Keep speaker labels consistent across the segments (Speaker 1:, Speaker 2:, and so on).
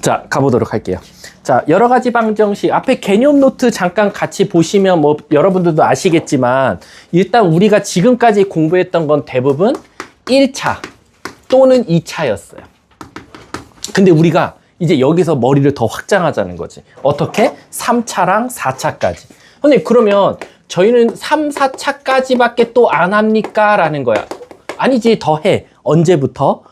Speaker 1: 자, 가보도록 할게요. 자, 여러 가지 방정식, 앞에 개념 노트 잠깐 같이 보시면 뭐 여러분들도 아시겠지만 일단 우리가 지금까지 공부했던 건 대부분 1차 또는 2차였어요. 근데 우리가 이제 여기서 머리를 더 확장하자는 거지. 어떻게? 3차랑 4차까지. 근데 그러면 저희는 3, 4차까지밖에 또 안 합니까? 라는 거야. 아니지, 더 해. 언제부터?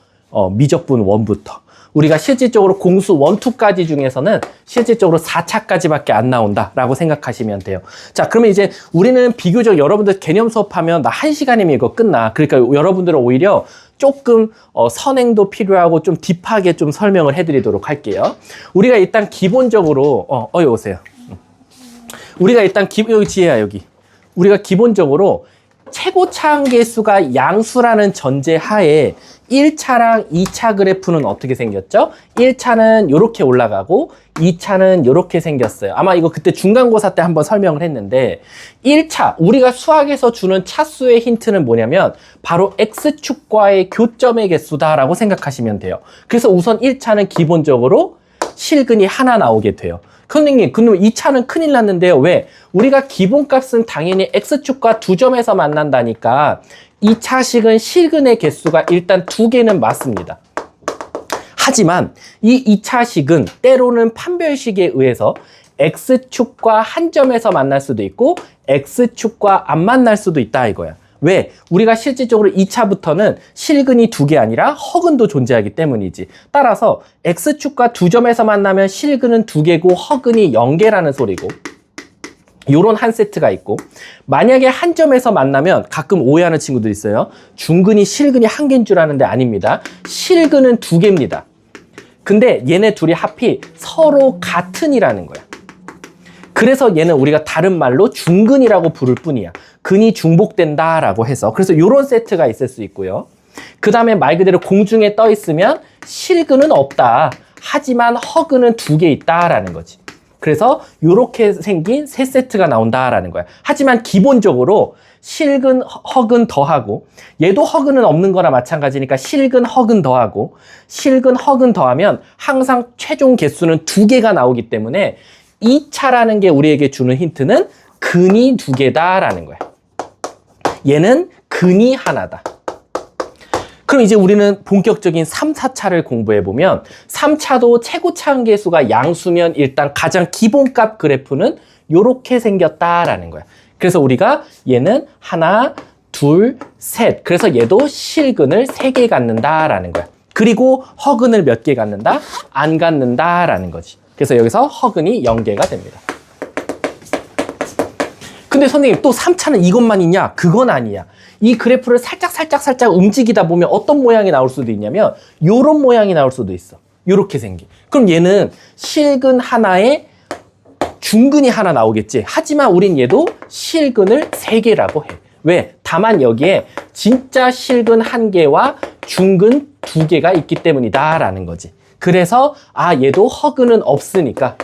Speaker 1: 미적분 1부터. 우리가 실질적으로 공수 1, 2까지 중에서는 실질적으로 4차까지밖에 안 나온다 라고 생각하시면 돼요. 자, 그러면 이제 우리는 비교적 여러분들 개념 수업하면 나 1시간이면 이거 끝나. 그러니까 여러분들은 오히려 조금 선행도 필요하고 좀 딥하게 좀 설명을 해드리도록 할게요. 우리가 일단 기본적으로 여기 오세요. 우리가 일단 여기 지혜야 여기. 우리가 기본적으로 최고차 한계수가 양수라는 전제 하에 1차랑 2차 그래프는 어떻게 생겼죠? 1차는 이렇게 올라가고 2차는 이렇게 생겼어요. 아마 이거 그때 중간고사 때 한번 설명을 했는데 1차, 우리가 수학에서 주는 차수의 힌트는 뭐냐면 바로 X축과의 교점의 개수다라고 생각하시면 돼요. 그래서 우선 1차는 기본적으로 실근이 하나 나오게 돼요. 선생님, 그럼 2차는 큰일 났는데요. 왜? 우리가 기본값은 당연히 X축과 두 점에서 만난다니까 2차식은 실근의 개수가 일단 2개는 맞습니다. 하지만 이 2차식은 때로는 판별식에 의해서 X축과 한 점에서 만날 수도 있고 X축과 안 만날 수도 있다 이거야. 왜? 우리가 실질적으로 2차부터는 실근이 2개 아니라 허근도 존재하기 때문이지. 따라서 X축과 두 점에서 만나면 실근은 2개고 허근이 0개라는 소리고, 요런 한 세트가 있고, 만약에 한 점에서 만나면 가끔 오해하는 친구들 있어요. 중근이 실근이 1개인 줄 아는데 아닙니다. 실근은 2개입니다. 근데 얘네 둘이 합이 서로 같은이라는 거야. 그래서 얘는 우리가 다른 말로 중근이라고 부를 뿐이야. 근이 중복된다라고 해서. 그래서 이런 세트가 있을 수 있고요. 그 다음에 말 그대로 공중에 떠 있으면 실근은 없다. 하지만 허근은 2개 있다라는 거지. 그래서 이렇게 생긴 세 세트가 나온다라는 거야. 하지만 기본적으로 실근, 허근 더하고, 얘도 허근은 없는 거나 마찬가지니까 실근, 허근 더하고, 실근, 허근 더하면 항상 최종 개수는 2개가 나오기 때문에 2차라는 게 우리에게 주는 힌트는 근이 2개다라는 거야. 얘는 근이 하나다. 그럼 이제 우리는 본격적인 3, 4차를 공부해보면 3차도 최고차 한계수가 양수면 일단 가장 기본값 그래프는 이렇게 생겼다라는 거야. 그래서 우리가 얘는 하나, 둘, 셋. 그래서 얘도 실근을 3개 갖는다라는 거야. 그리고 허근을 몇 개 갖는다? 안 갖는다라는 거지. 그래서 여기서 허근이 0개가 됩니다. 근데 선생님 또 3차는 이것만 있냐? 그건 아니야. 이 그래프를 살짝 움직이다 보면 어떤 모양이 나올 수도 있냐면 요런 모양이 나올 수도 있어. 요렇게 생긴. 그럼 얘는 실근 하나에 중근이 하나 나오겠지. 하지만 우린 얘도 실근을 3개라고 해. 왜? 다만 여기에 진짜 실근 1개와 중근 2개가 있기 때문이다 라는 거지. 그래서 얘도 허근은 없으니까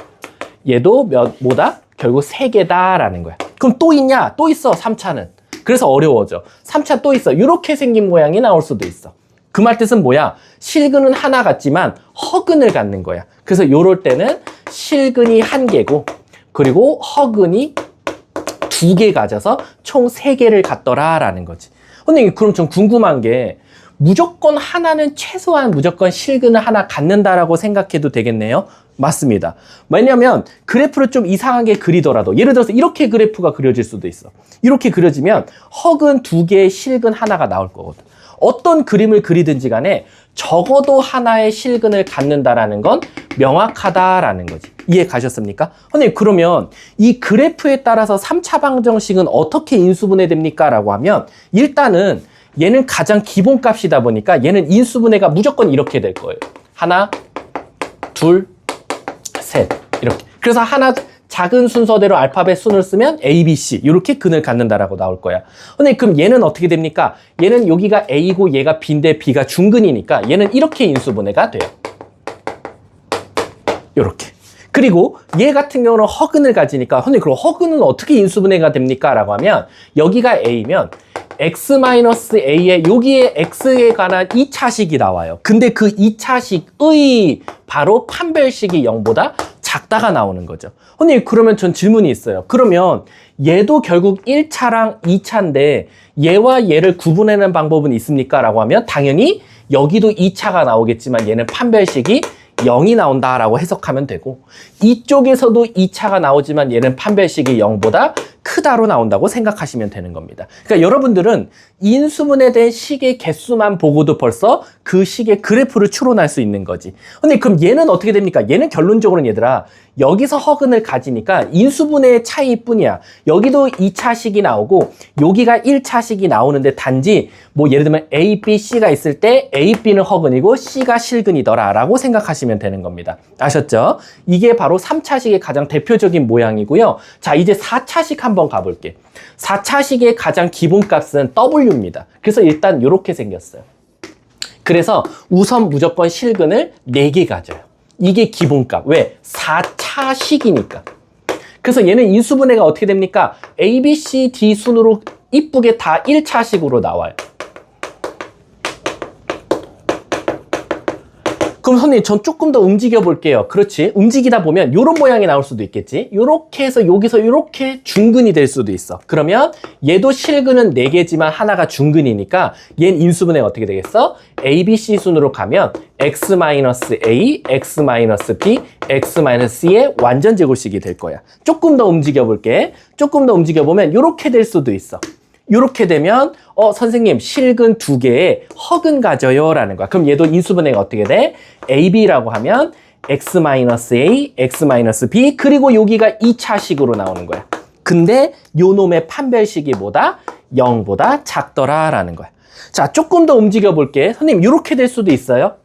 Speaker 1: 얘도 뭐다? 결국 3개다라는 거야. 그럼 또 있냐? 또 있어, 3차는. 그래서 어려워져. 3차 또 있어. 이렇게 생긴 모양이 나올 수도 있어. 그 말 뜻은 뭐야? 실근은 하나 같지만 허근을 갖는 거야. 그래서 요럴 때는 실근이 1개고 그리고 허근이 2개 가져서 총 3개를 갖더라라는 거지. 근데 그럼 좀 궁금한 게 무조건 하나는 최소한 무조건 실근을 하나 갖는다라고 생각해도 되겠네요. 맞습니다. 왜냐면 그래프를 좀 이상하게 그리더라도 예를 들어서 이렇게 그래프가 그려질 수도 있어. 이렇게 그려지면 허근 2개에 실근 하나가 나올 거거든. 어떤 그림을 그리든지 간에 적어도 하나의 실근을 갖는다라는 건 명확하다라는 거지. 이해 가셨습니까? 선생님 그러면 이 그래프에 따라서 3차 방정식은 어떻게 인수분해됩니까? 라고 하면 일단은 얘는 가장 기본값이다 보니까 얘는 인수분해가 무조건 이렇게 될 거예요. 하나, 둘, 셋 이렇게. 그래서 하나 작은 순서대로 알파벳 순을 쓰면 A, B, C 이렇게 근을 갖는다라고 나올 거야. 근데 그럼 얘는 어떻게 됩니까? 얘는 여기가 A고 얘가 B인데 B가 중근이니까 얘는 이렇게 인수분해가 돼요. 이렇게. 그리고 얘 같은 경우는 허근을 가지니까 근데 그럼 허근은 어떻게 인수분해가 됩니까? 라고 하면 여기가 A면 x-a에 여기에 x에 관한 2차식이 나와요. 근데 그 2차식의 바로 판별식이 0보다 작다가 나오는 거죠. 선생님, 그러면 전 질문이 있어요. 그러면 얘도 결국 1차랑 2차인데 얘와 얘를 구분하는 방법은 있습니까? 라고 하면 당연히 여기도 2차가 나오겠지만 얘는 판별식이 0이 나온다라고 해석하면 되고, 이쪽에서도 2차가 나오지만 얘는 판별식이 0보다 크다로 나온다고 생각하시면 되는 겁니다. 그러니까 여러분들은 인수분해 된 식의 개수만 보고도 벌써 그 식의 그래프를 추론할 수 있는 거지. 근데 그럼 얘는 어떻게 됩니까? 얘는 결론적으로는 얘들아, 여기서 허근을 가지니까 인수분해의 차이뿐이야. 여기도 2차식이 나오고 여기가 1차식이 나오는데 단지 뭐 예를 들면 A, B, C가 있을 때 A, B는 허근이고 C가 실근이더라 라고 생각하시면 되는 겁니다. 아셨죠? 이게 바로 3차식의 가장 대표적인 모양이고요. 자, 이제 4차식 한번 가볼게. 4차식의 가장 기본값은 W입니다. 그래서 일단 이렇게 생겼어요. 그래서 우선 무조건 실근을 4개 가져요. 이게 기본값. 왜? 4차식이니까. 그래서 얘는 인수분해가 어떻게 됩니까? A, B, C, D 순으로 이쁘게 다 1차식으로 나와요. 그럼 선생님, 전 조금 더 움직여 볼게요. 그렇지. 움직이다 보면 이런 모양이 나올 수도 있겠지. 이렇게 해서 여기서 이렇게 중근이 될 수도 있어. 그러면 얘도 실근은 4개지만 하나가 중근이니까 얘는 인수분해가 어떻게 되겠어? A, B, C 순으로 가면 x-a, x-b, x-c의 완전 제곱식이 될 거야. 조금 더 움직여 볼게. 조금 더 움직여 보면 이렇게 될 수도 있어. 이렇게 되면 선생님 실근 2개에 허근 가져요 라는 거야. 그럼 얘도 인수분해가 어떻게 돼? AB라고 하면 x-a, x-b 그리고 여기가 2차식으로 나오는 거야. 근데 요 놈의 판별식이 뭐다? 0보다 작더라 라는 거야. 자, 조금 더 움직여 볼게. 선생님, 이렇게 될 수도 있어요.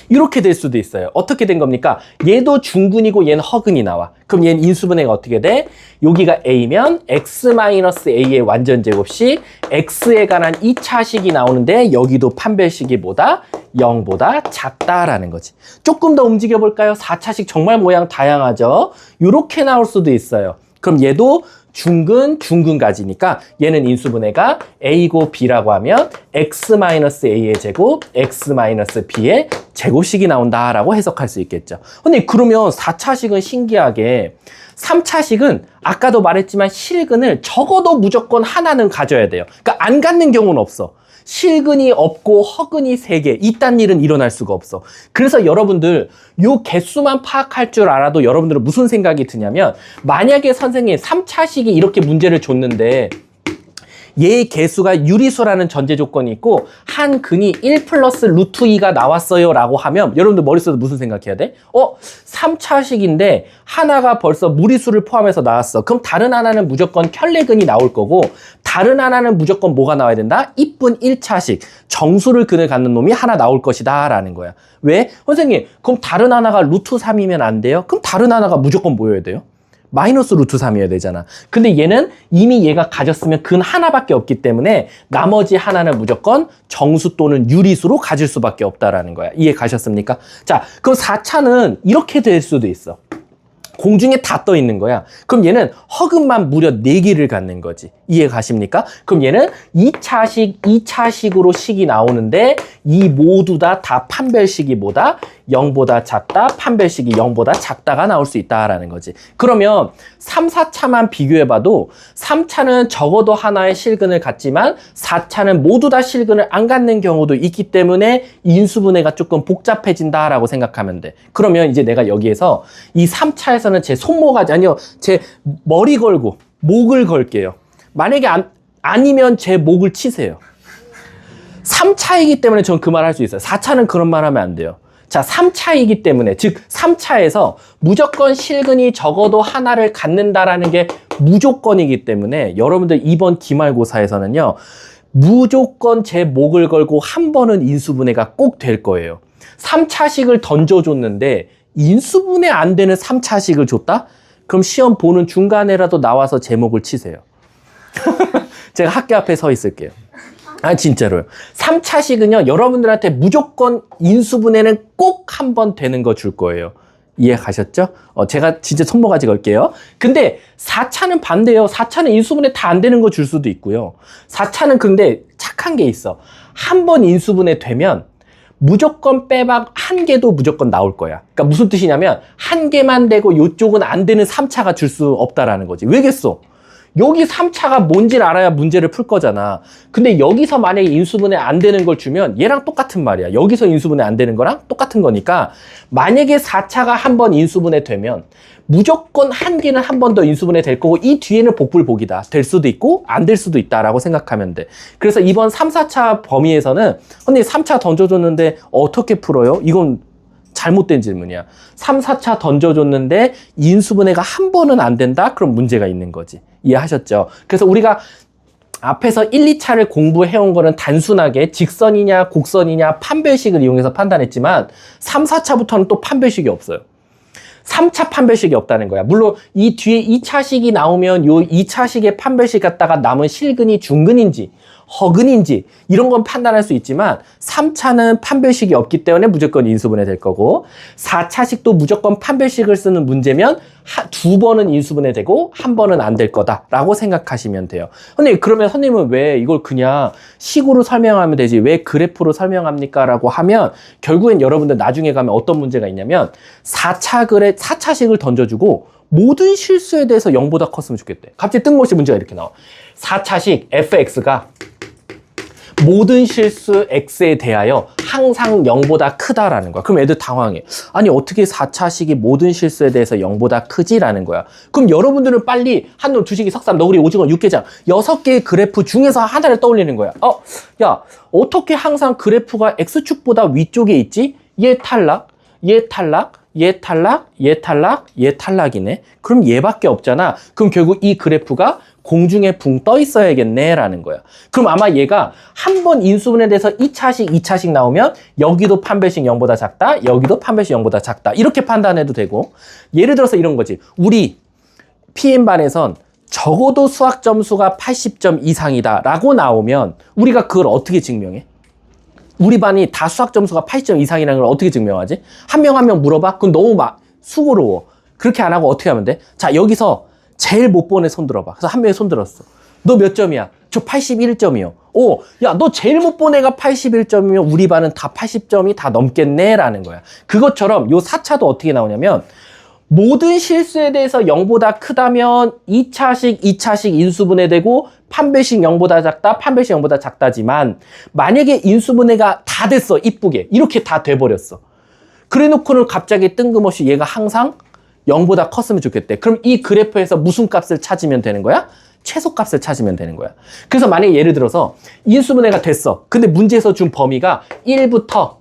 Speaker 1: 이렇게 될 수도 있어요. 어떻게 된 겁니까? 얘도 중근이고 얘는 허근이 나와. 그럼 얘는 인수분해가 어떻게 돼? 여기가 A면 x-a의 완전 제곱식 x에 관한 2차식이 나오는데 여기도 판별식이 뭐다? 0보다 작다라는 거지. 조금 더 움직여 볼까요? 4차식 정말 모양 다양하죠? 이렇게 나올 수도 있어요. 그럼 얘도 중근 가지니까 얘는 인수분해가 A고 B라고 하면 x-a의 제곱, x-b의 제곱식이 나온다라고 해석할 수 있겠죠. 근데 그러면 4차식은 신기하게 3차식은 아까도 말했지만 실근을 적어도 무조건 하나는 가져야 돼요. 그러니까 안 갖는 경우는 없어. 실근이 없고 허근이 3개, 이딴 일은 일어날 수가 없어. 그래서 여러분들 요 개수만 파악할 줄 알아도 여러분들은 무슨 생각이 드냐면, 만약에 선생님 3차식이 이렇게 문제를 줬는데 얘의 개수가 유리수라는 전제 조건이 있고 한 근이 1 플러스 루트 2가 나왔어요 라고 하면 여러분들 머릿속에 무슨 생각해야 돼? 3차식인데 하나가 벌써 무리수를 포함해서 나왔어. 그럼 다른 하나는 무조건 켤레근이 나올 거고 다른 하나는 무조건 뭐가 나와야 된다? 이쁜 1차식 정수를 근을 갖는 놈이 하나 나올 것이다 라는 거야. 왜? 선생님, 그럼 다른 하나가 루트 3이면 안 돼요? 그럼 다른 하나가 무조건 뭐여야 돼요? 마이너스 루트 3이어야 되잖아. 근데 얘는 이미 얘가 가졌으면 근 하나밖에 없기 때문에 나머지 하나는 무조건 정수 또는 유리수로 가질 수밖에 없다라는 거야. 이해 가셨습니까? 자, 그럼 4차는 이렇게 될 수도 있어. 공중에 다 떠 있는 거야. 그럼 얘는 허근만 무려 4개를 갖는 거지. 이해 가십니까? 그럼 얘는 2차식으로 식이 나오는데 이 모두 다 판별식이 뭐다? 0보다 작다, 판별식이 0보다 작다가 나올 수 있다라는 거지. 그러면 3, 4차만 비교해봐도 3차는 적어도 하나의 실근을 갖지만 4차는 모두 다 실근을 안 갖는 경우도 있기 때문에 인수분해가 조금 복잡해진다라고 생각하면 돼. 그러면 이제 내가 여기에서 이 3차에서는 제 손모가지, 아니요, 제 머리 걸고 목을 걸게요. 만약에 아니면 제 목을 치세요. 3차이기 때문에 전 그 말 할 수 있어요. 4차는 그런 말 하면 안 돼요. 자, 3차이기 때문에, 즉 3차에서 무조건 실근이 적어도 하나를 갖는다라는 게 무조건이기 때문에 여러분들 이번 기말고사에서는요, 무조건 제 목을 걸고 한 번은 인수분해가 꼭 될 거예요. 3차식을 던져줬는데 인수분해 안 되는 3차식을 줬다? 그럼 시험 보는 중간에라도 나와서 제 목을 치세요. 제가 학교 앞에 서 있을게요. 아, 진짜로요. 3차식은요, 여러분들한테 무조건 인수분해는 꼭 한 번 되는 거 줄 거예요. 이해 가셨죠? 제가 진짜 손모가지 걸게요. 근데 4차는 반대예요. 4차는 인수분해 다 안 되는 거 줄 수도 있고요. 4차는 근데 착한 게 있어. 한 번 인수분해 되면 무조건 빼박 한 개도 무조건 나올 거야. 그러니까 무슨 뜻이냐면 한 개만 되고 이쪽은 안 되는 3차가 줄 수 없다라는 거지. 왜겠어? 여기 3차가 뭔지를 알아야 문제를 풀 거잖아. 근데 여기서 만약에 인수분해 안 되는 걸 주면 얘랑 똑같은 말이야. 여기서 인수분해 안 되는 거랑 똑같은 거니까 만약에 4차가 한 번 인수분해 되면 무조건 한 개는 한 번 더 인수분해 될 거고 이 뒤에는 복불복이다. 될 수도 있고 안 될 수도 있다라고 생각하면 돼. 그래서 이번 3, 4차 범위에서는 언니 3차 던져줬는데 어떻게 풀어요? 이건 잘못된 질문이야. 3, 4차 던져줬는데 인수분해가 한 번은 안 된다? 그럼 문제가 있는 거지. 이해하셨죠? 그래서 우리가 앞에서 1, 2차를 공부해온 거는 단순하게 직선이냐 곡선이냐 판별식을 이용해서 판단했지만 3, 4차부터는 또 판별식이 없어요. 3차 판별식이 없다는 거야. 물론 이 뒤에 2차식이 나오면 요 2차식의 판별식 갖다가 남은 실근이 중근인지 허근인지 이런 건 판단할 수 있지만 3차는 판별식이 없기 때문에 무조건 인수분해 될 거고 4차식도 무조건 판별식을 쓰는 문제면 두 번은 인수분해 되고 한 번은 안 될 거다라고 생각하시면 돼요. 선생님 그러면 선생님은 왜 이걸 그냥 식으로 설명하면 되지 왜 그래프로 설명합니까? 라고 하면 결국엔 여러분들 나중에 가면 어떤 문제가 있냐면 4차식을 던져주고 모든 실수에 대해서 0보다 컸으면 좋겠대. 갑자기 뜬금없이 문제가 이렇게 나와. 4차식 fx가 모든 실수 x에 대하여 항상 0보다 크다라는 거야. 그럼 애들 당황해. 아니 어떻게 4차식이 모든 실수에 대해서 0보다 크지라는 거야. 그럼 여러분들은 빨리 한놈, 두식이, 석삼, 너구리, 오징어, 육개장 6개의 그래프 중에서 하나를 떠올리는 거야. 야 어떻게 항상 그래프가 x축보다 위쪽에 있지? 얘 탈락, 얘 탈락, 얘 탈락, 얘 탈락, 얘 탈락이네. 그럼 얘밖에 없잖아. 그럼 결국 이 그래프가 공중에 붕 떠 있어야겠네 라는 거야. 그럼 아마 얘가 한 번 인수분해에 대해서 2차식, 2차식 나오면 여기도 판별식 0보다 작다, 여기도 판별식 0보다 작다. 이렇게 판단해도 되고 예를 들어서 이런 거지. 우리 PM반에선 적어도 수학 점수가 80점 이상이다 라고 나오면 우리가 그걸 어떻게 증명해? 우리 반이 다 수학 점수가 80점 이상이라는 걸 어떻게 증명하지? 한 명 한 명 물어봐? 그럼 너무 수고로워. 그렇게 안 하고 어떻게 하면 돼? 자, 여기서 제일 못 본 애 손 들어봐. 그래서 한 명이 손 들었어. 너 몇 점이야? 저 81점이요. 오, 야, 너 제일 못 본 애가 81점이면 우리 반은 다 80점이 다 넘겠네? 라는 거야. 그것처럼 요 4차도 어떻게 나오냐면 모든 실수에 대해서 0보다 크다면 2차식 인수분해되고 판별식 0보다 작다, 판별식 0보다 작다지만 만약에 인수분해가 다 됐어, 이쁘게. 이렇게 다 돼버렸어. 그래 놓고는 갑자기 뜬금없이 얘가 항상 0보다 컸으면 좋겠대. 그럼 이 그래프에서 무슨 값을 찾으면 되는 거야? 최소값을 찾으면 되는 거야. 그래서 만약에 예를 들어서 인수분해가 됐어. 근데 문제에서 준 범위가 1부터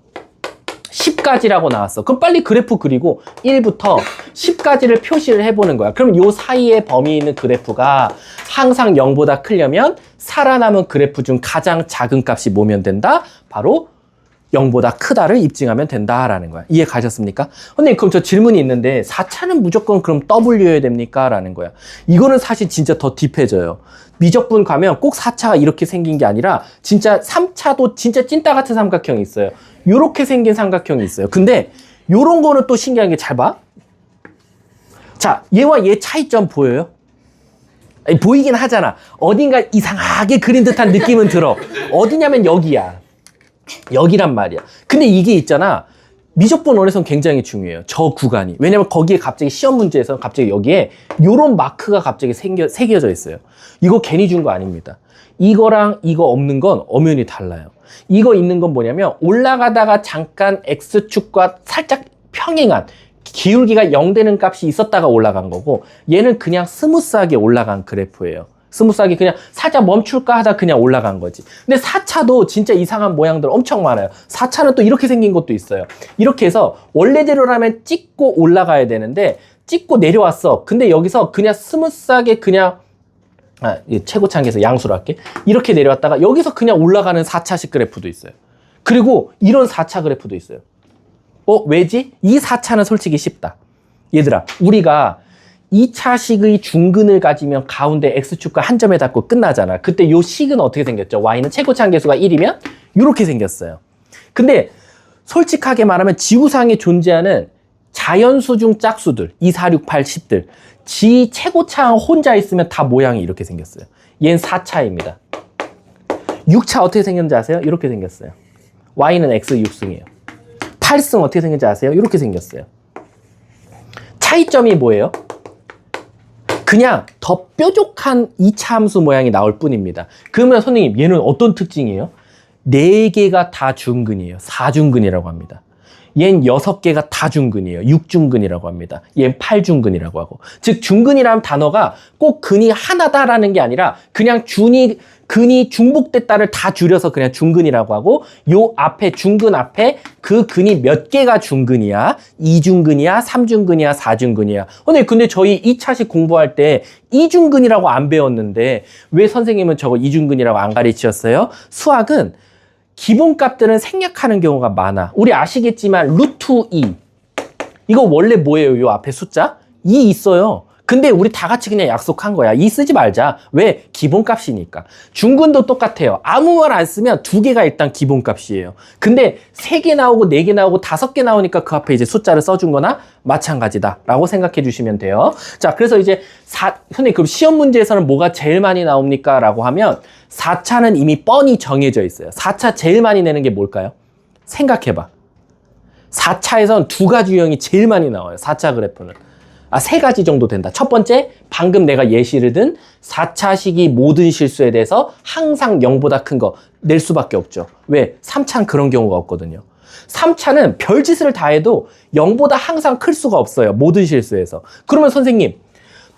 Speaker 1: 10까지라고 나왔어. 그럼 빨리 그래프 그리고 1부터 10까지를 표시를 해보는 거야. 그럼 요 사이에 범위 있는 그래프가 항상 0보다 크려면 살아남은 그래프 중 가장 작은 값이 뭐면 된다? 바로 0보다 크다를 입증하면 된다라는 거야. 이해 가셨습니까? 선생님 그럼 저 질문이 있는데 4차는 무조건 그럼 W여야 됩니까? 라는 거야. 이거는 사실 진짜 더 딥해져요. 미적분 가면 꼭 4차가 이렇게 생긴 게 아니라 진짜 3차도 진짜 찐따 같은 삼각형이 있어요. 요렇게 생긴 삼각형이 있어요. 근데 요런 거는 또 신기한 게 잘 봐. 자, 얘와 얘 차이점 보여요? 아니, 보이긴 하잖아. 어딘가 이상하게 그린 듯한 느낌은 들어. 어디냐면 여기야. 여기란 말이야. 근데 이게 있잖아. 미적분 원에선 굉장히 중요해요. 저 구간이. 왜냐면 거기에 갑자기 시험 문제에서 갑자기 여기에 요런 마크가 갑자기 새겨져 있어요. 이거 괜히 준 거 아닙니다. 이거랑 이거 없는 건 엄연히 달라요. 이거 있는 건 뭐냐면 올라가다가 잠깐 X축과 살짝 평행한 기울기가 0 되는 값이 있었다가 올라간 거고 얘는 그냥 스무스하게 올라간 그래프예요. 스무스하게 그냥 살짝 멈출까 하다 그냥 올라간 거지. 근데 4차도 진짜 이상한 모양들 엄청 많아요. 4차는 또 이렇게 생긴 것도 있어요. 이렇게 해서 원래대로라면 찍고 올라가야 되는데 찍고 내려왔어. 근데 여기서 그냥 스무스하게 그냥 최고창에서 양수로 할게. 이렇게 내려왔다가 여기서 그냥 올라가는 4차식 그래프도 있어요. 그리고 이런 4차 그래프도 있어요. 왜지? 이 4차는 솔직히 쉽다. 얘들아, 우리가 2차식의 중근을 가지면 가운데 x축과 한 점에 닿고 끝나잖아. 그때 요 식은 어떻게 생겼죠? y는 최고차항계수가 1이면 이렇게 생겼어요. 근데 솔직하게 말하면 지구상에 존재하는 자연수 중 짝수들 2, 4, 6, 8, 10들 지 최고차항 혼자 있으면 다 모양이 이렇게 생겼어요. 얘는 4차입니다. 6차 어떻게 생겼는지 아세요? 이렇게 생겼어요. y는 x 6승이에요. 8승 어떻게 생겼는지 아세요? 이렇게 생겼어요. 차이점이 뭐예요? 그냥 더 뾰족한 2차 함수 모양이 나올 뿐입니다. 그러면 선생님 얘는 어떤 특징이에요? 4개가 다 중근이에요. 4중근이라고 합니다. 얘는 6개가 다 중근이에요. 6중근이라고 합니다. 얘는 8중근이라고 하고. 즉 중근이라는 단어가 꼭 근이 하나다라는 게 아니라 그냥 근이 중복됐다를 다 줄여서 그냥 중근이라고 하고, 요 앞에 중근 앞에 그 근이 몇 개가 중근이야? 2중근이야? 3중근이야? 4중근이야? 근데 저희 2차식 공부할 때 2중근이라고 안 배웠는데 왜 선생님은 저거 2중근이라고 안 가르치셨어요? 수학은 기본값들은 생략하는 경우가 많아. 우리 아시겠지만 루트 2 이거 원래 뭐예요? 요 앞에 숫자 2 있어요. 근데 우리 다 같이 그냥 약속한 거야. 2 쓰지 말자. 왜? 기본값이니까. 중근도 똑같아요. 아무 말 안 쓰면 2개가 일단 기본값이에요. 근데 3개 나오고 4개 나오고 5개 나오니까 그 앞에 이제 숫자를 써준 거나 마찬가지다 라고 생각해 주시면 돼요. 자, 그래서 이제 선생님 그럼 시험 문제에서는 뭐가 제일 많이 나옵니까? 라고 하면 4차는 이미 뻔히 정해져 있어요. 4차 제일 많이 내는 게 뭘까요? 생각해봐. 4차에선 2가지 유형이 제일 많이 나와요. 4차 그래프는. 3가지 정도 된다. 첫 번째, 방금 내가 예시를 든 4차식이 모든 실수에 대해서 항상 0보다 큰 거 낼 수밖에 없죠. 왜? 3차는 그런 경우가 없거든요. 3차는 별짓을 다 해도 0보다 항상 클 수가 없어요. 모든 실수에서. 그러면 선생님,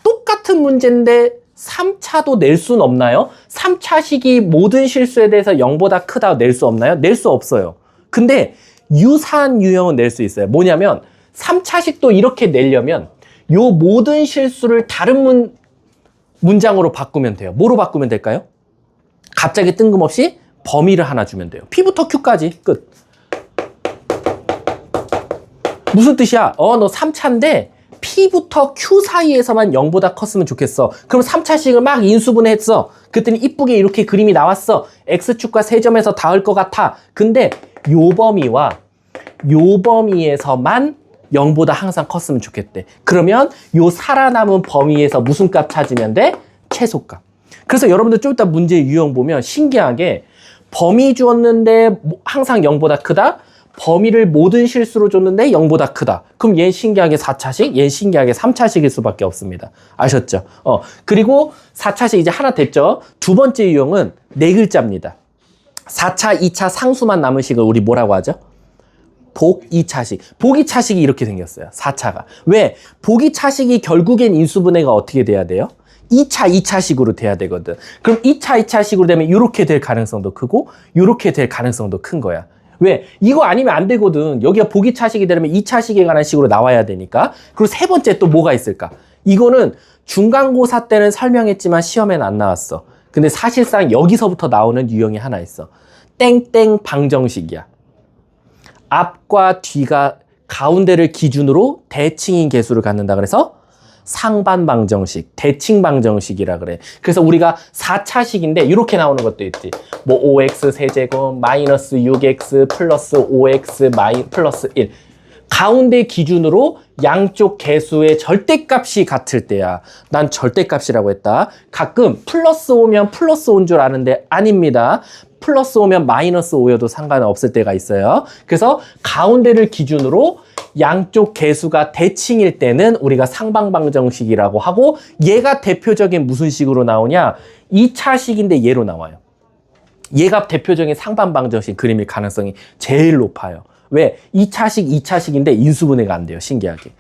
Speaker 1: 똑같은 문제인데 3차도 낼 수는 없나요? 3차식이 모든 실수에 대해서 0보다 크다 낼 수 없나요? 낼 수 없어요. 근데 유사한 유형은 낼 수 있어요. 뭐냐면 3차식도 이렇게 내려면 요 모든 실수를 다른 문장으로 바꾸면 돼요. 뭐로 바꾸면 될까요? 갑자기 뜬금없이 범위를 하나 주면 돼요. P부터 Q까지 끝. 무슨 뜻이야? 너 3차인데 P부터 Q 사이에서만 0보다 컸으면 좋겠어. 그럼 3차식을 막 인수분해했어. 그랬더니 이쁘게 이렇게 그림이 나왔어. X축과 세점에서 닿을 것 같아. 근데 요 범위와 요 범위에서만 0보다 항상 컸으면 좋겠대. 그러면 요 살아남은 범위에서 무슨 값 찾으면 돼? 최소값. 그래서 여러분들 좀 이따 문제 유형 보면 신기하게 범위 주었는데 항상 0보다 크다. 범위를 모든 실수로 줬는데 0보다 크다. 그럼 얘는 신기하게 4차식, 얘는 신기하게 3차식일 수밖에 없습니다. 아셨죠? 그리고 4차식 이제 하나 됐죠? 두 번째 유형은 4글자입니다. 4차, 2차 상수만 남은 식을 우리 뭐라고 하죠? 복2차식. 복2차식이 이렇게 생겼어요. 4차가. 왜? 복2차식이 결국엔 인수분해가 어떻게 돼야 돼요? 2차, 2차식으로 돼야 되거든. 그럼 2차, 2차식으로 되면 이렇게 될 가능성도 크고 이렇게 될 가능성도 큰 거야. 왜? 이거 아니면 안 되거든. 여기가 복2차식이 되려면 2차식에 관한 식으로 나와야 되니까. 그리고 세 번째 또 뭐가 있을까? 이거는 중간고사 때는 설명했지만 시험에는 안 나왔어. 근데 사실상 여기서부터 나오는 유형이 하나 있어. 땡땡 방정식이야. 앞과 뒤가 가운데를 기준으로 대칭인 개수를 갖는다 그래서 상반방정식, 대칭방정식이라 그래. 그래서 우리가 4차식인데 이렇게 나오는 것도 있지. 뭐 5x 세제곱 마이너스 6x 플러스 5x 플러스 1. 가운데 기준으로 양쪽 개수의 절대값이 같을 때야. 난 절대값이라고 했다. 가끔 플러스 5면 플러스 5인 줄 아는데 아닙니다. 플러스 5면 마이너스 5여도 상관없을 때가 있어요. 그래서 가운데를 기준으로 양쪽 개수가 대칭일 때는 우리가 상방방정식이라고 하고, 얘가 대표적인 무슨 식으로 나오냐? 2차식인데 얘로 나와요. 얘가 대표적인 상반방정식 그림일 가능성이 제일 높아요. 왜? 2차식인데 인수분해가 안 돼요. 신기하게.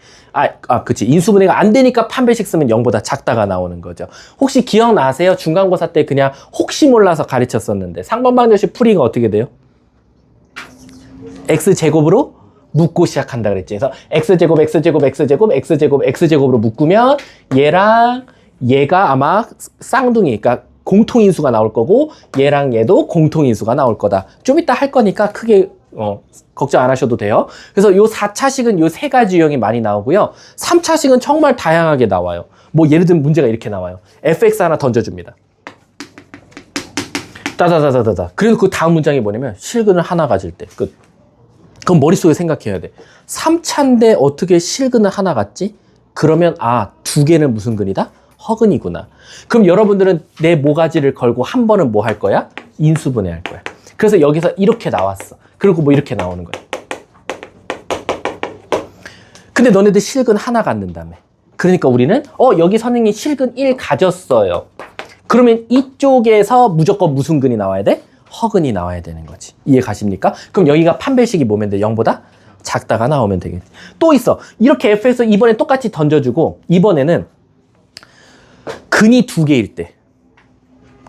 Speaker 1: 그치. 인수분해가 안 되니까 판별식 쓰면 0보다 작다가 나오는 거죠. 혹시 기억나세요? 중간고사 때 그냥 혹시 몰라서 가르쳤었는데 상반방정식 풀이가 어떻게 돼요? X제곱으로 묶고 시작한다 그랬지. 그래서 X제곱, X제곱, X제곱, X제곱, X제곱으로 묶으면 얘랑 얘가 아마 쌍둥이, 그러니까 공통인수가 나올 거고 얘랑 얘도 공통인수가 나올 거다. 좀 이따 할 거니까 크게 걱정 안 하셔도 돼요. 그래서 요 4차식은 요 3가지 유형이 많이 나오고요. 3차식은 정말 다양하게 나와요. 뭐 예를 들면 문제가 이렇게 나와요. fx 하나 던져줍니다. 따다다다다다. 그래서 그 다음 문장이 뭐냐면 실근을 하나 가질 때 끝. 그럼 머릿속에 생각해야 돼. 3차인데 어떻게 실근을 하나 갔지? 그러면 두 개는 무슨 근이다? 허근이구나. 그럼 여러분들은 내 모가지를 걸고 한 번은 뭐 할 거야? 인수분해 할 거야. 그래서 여기서 이렇게 나왔어. 그리고 뭐 이렇게 나오는 거야. 근데 너네들 실근 하나 갖는다며. 그러니까 우리는 여기 선생님 실근 1 가졌어요. 그러면 이쪽에서 무조건 무슨 근이 나와야 돼? 허근이 나와야 되는 거지. 이해 가십니까? 그럼 여기가 판별식이 뭐면 돼? 0보다 작다가 나오면 되겠지. 또 있어. 이렇게 F에서 이번에 똑같이 던져주고 이번에는 근이 2개일 때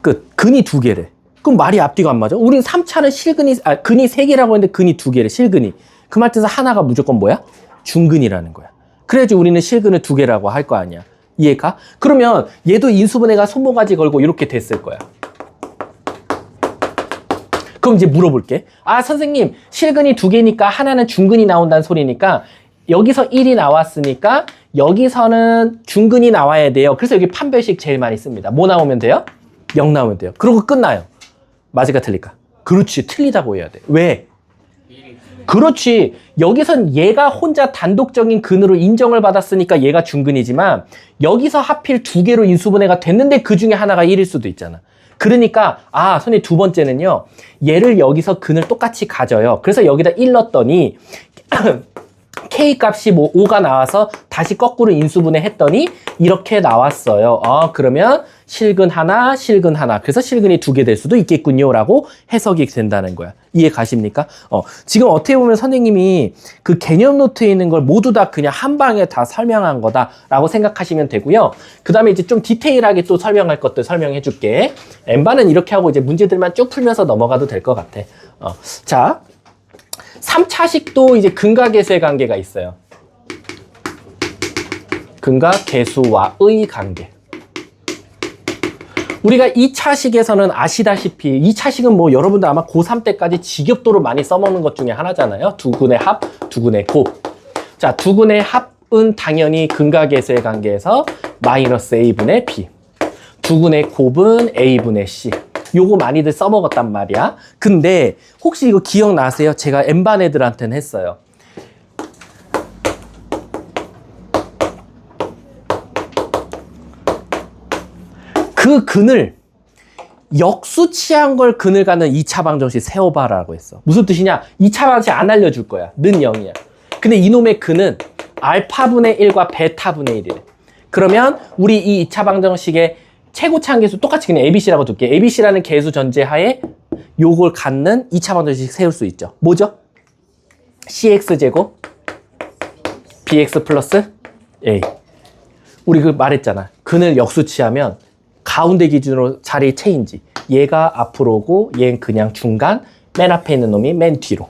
Speaker 1: 끝. 근이 2개래. 그럼 말이 앞뒤가 안 맞아. 우린 3차는 근이 3개라고 했는데 근이 2개래. 실근이. 그 말 뜻은 하나가 무조건 뭐야? 중근이라는 거야. 그래야지 우리는 실근을 2개라고 할 거 아니야. 이해가? 그러면 얘도 인수분해가 손모가지 걸고 이렇게 됐을 거야. 그럼 이제 물어볼게. 선생님, 실근이 2개니까 하나는 중근이 나온다는 소리니까 여기서 1이 나왔으니까 여기서는 중근이 나와야 돼요. 그래서 여기 판별식 제일 많이 씁니다. 뭐 나오면 돼요? 0 나오면 돼요. 그러고 끝나요. 맞을까 틀릴까? 그렇지, 틀리다고 해야 돼. 왜? 그렇지. 여기선 얘가 혼자 단독적인 근으로 인정을 받았으니까 얘가 중근이지만 여기서 하필 2개로 인수분해가 됐는데 그 중에 하나가 1일 수도 있잖아. 그러니까 선생님 두 번째는요. 얘를 여기서 근을 똑같이 가져요. 그래서 여기다 1 넣었더니 K 값이 뭐 5가 나와서 다시 거꾸로 인수분해 했더니 이렇게 나왔어요. 그러면 실근 하나, 실근 하나. 그래서 실근이 2개 될 수도 있겠군요. 라고 해석이 된다는 거야. 이해 가십니까? 지금 어떻게 보면 선생님이 그 개념 노트에 있는 걸 모두 다 그냥 한 방에 다 설명한 거다라고 생각하시면 되고요. 그 다음에 이제 좀 디테일하게 또 설명할 것들 설명해 줄게. N반은 이렇게 하고 이제 문제들만 쭉 풀면서 넘어가도 될 것 같아. 자. 3차식도 이제 근과 계수의 관계가 있어요. 근과 계수와의 관계. 우리가 2차식에서는 아시다시피 2차식은 뭐 여러분들 아마 고3 때까지 지겹도록 많이 써먹는 것 중에 하나잖아요. 두근의 합, 두근의 곱. 자, 두근의 합은 당연히 근과 계수의 관계에서 마이너스 A분의 B. 두근의 곱은 A분의 C. 요거 많이들 써먹었단 말이야. 근데 혹시 이거 기억나세요? 제가 N반 애들한테는 했어요. 그 근을 역수치한 걸 근을 가는 2차 방정식 세워봐라고 했어. 무슨 뜻이냐? 2차 방정식 안 알려줄 거야. 는 0이야. 근데 이놈의 근은 알파분의 1과 베타분의 1이래. 그러면 우리 이 2차 방정식의 최고차항 계수 똑같이 그냥 ABC라고 둘게. ABC라는 계수 전제하에 요걸 갖는 2차 방정식 세울 수 있죠. 뭐죠? CX제곱 BX 플러스 A. 우리 그 말했잖아. 근을 역수치하면 가운데 기준으로 자리 체인지. 얘가 앞으로 오고 얘는 그냥 중간, 맨 앞에 있는 놈이 맨 뒤로.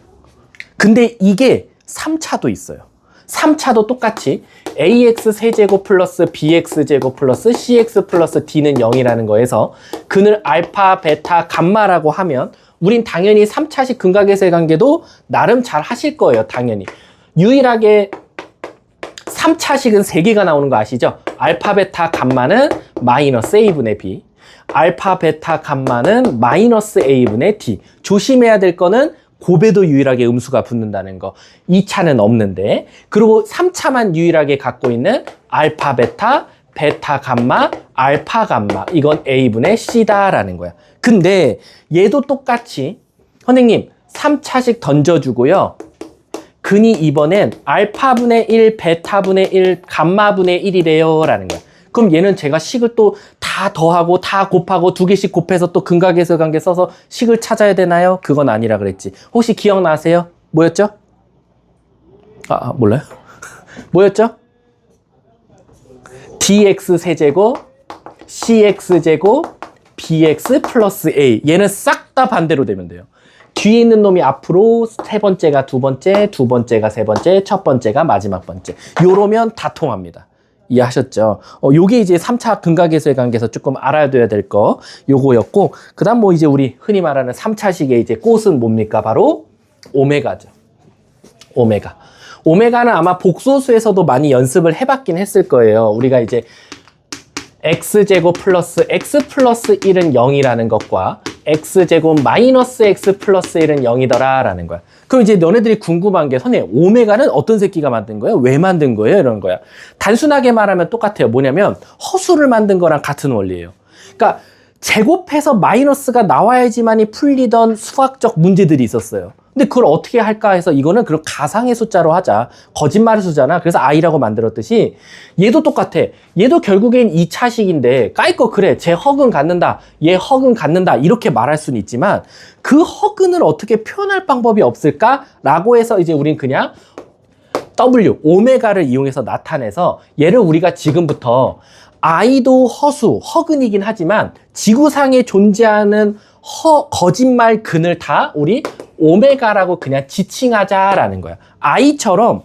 Speaker 1: 근데 이게 3차도 있어요. 3차도 똑같이 AX 세제곱 플러스 BX 제곱 플러스 CX 플러스 D는 0이라는 거에서 근을 알파, 베타, 감마라고 하면 우린 당연히 3차식 근과 계수의 관계도 나름 잘 하실 거예요. 당연히. 유일하게 3차식은 3개가 나오는 거 아시죠? 알파, 베타, 감마는 마이너스 A분의 B. 알파, 베타, 감마는 마이너스 A분의 D. 조심해야 될 거는 곱에도 유일하게 음수가 붙는다는 거. 2차는 없는데. 그리고 3차만 유일하게 갖고 있는 알파, 베타, 베타, 감마, 알파, 감마. 이건 A분의 C다라는 거야. 근데 얘도 똑같이 선생님 3차식 던져주고요. 근이 이번엔 알파분의 1, 베타분의 1, 감마분의 1이래요 라는 거야. 그럼 얘는 제가 식을 또 다 더하고 다 곱하고 2개씩 곱해서 또 근과 계수 관계 써서 식을 찾아야 되나요? 그건 아니라 그랬지. 혹시 기억나세요? 뭐였죠? 몰라요? 뭐였죠? dx 세제곱 cx 제곱 bx 플러스 a. 얘는 싹 다 반대로 되면 돼요. 뒤에 있는 놈이 앞으로 세 번째가 두 번째, 두 번째가 세 번째, 첫 번째가 마지막 번째. 요러면 다 통합니다. 이해하셨죠? 요게 이제 3차 근과 계수의 관계에서 조금 알아둬야 될 거 요거였고, 그 다음 뭐 이제 우리 흔히 말하는 3차식의 이제 꽃은 뭡니까? 바로 오메가죠. 오메가. 오메가는 아마 복소수에서도 많이 연습을 해봤긴 했을 거예요. 우리가 이제 x제곱 플러스 x 플러스 1은 0이라는 것과 x제곱 마이너스 x 플러스 1은 0이더라 라는 거야. 그럼 이제 너네들이 궁금한 게 선생님 오메가는 어떤 새끼가 만든 거예요? 왜 만든 거예요? 이런 거야. 단순하게 말하면 똑같아요. 뭐냐면 허수를 만든 거랑 같은 원리예요. 그러니까 제곱해서 마이너스가 나와야지만이 풀리던 수학적 문제들이 있었어요. 근데 그걸 어떻게 할까 해서 이거는 그런 가상의 숫자로 하자. 거짓말의 숫자나 그래서 i라고 만들었듯이 얘도 똑같아. 얘도 결국엔 2차식인데 까이거 그래. 쟤 허근 갖는다. 얘 허근 갖는다. 이렇게 말할 수는 있지만 그 허근을 어떻게 표현할 방법이 없을까라고 해서 이제 우린 그냥 W, 오메가를 이용해서 나타내서 얘를 우리가 지금부터 i도 허수, 허근이긴 하지만 지구상에 존재하는 거짓말 근을 다 우리 오메가라고 그냥 지칭하자라는 거야. i처럼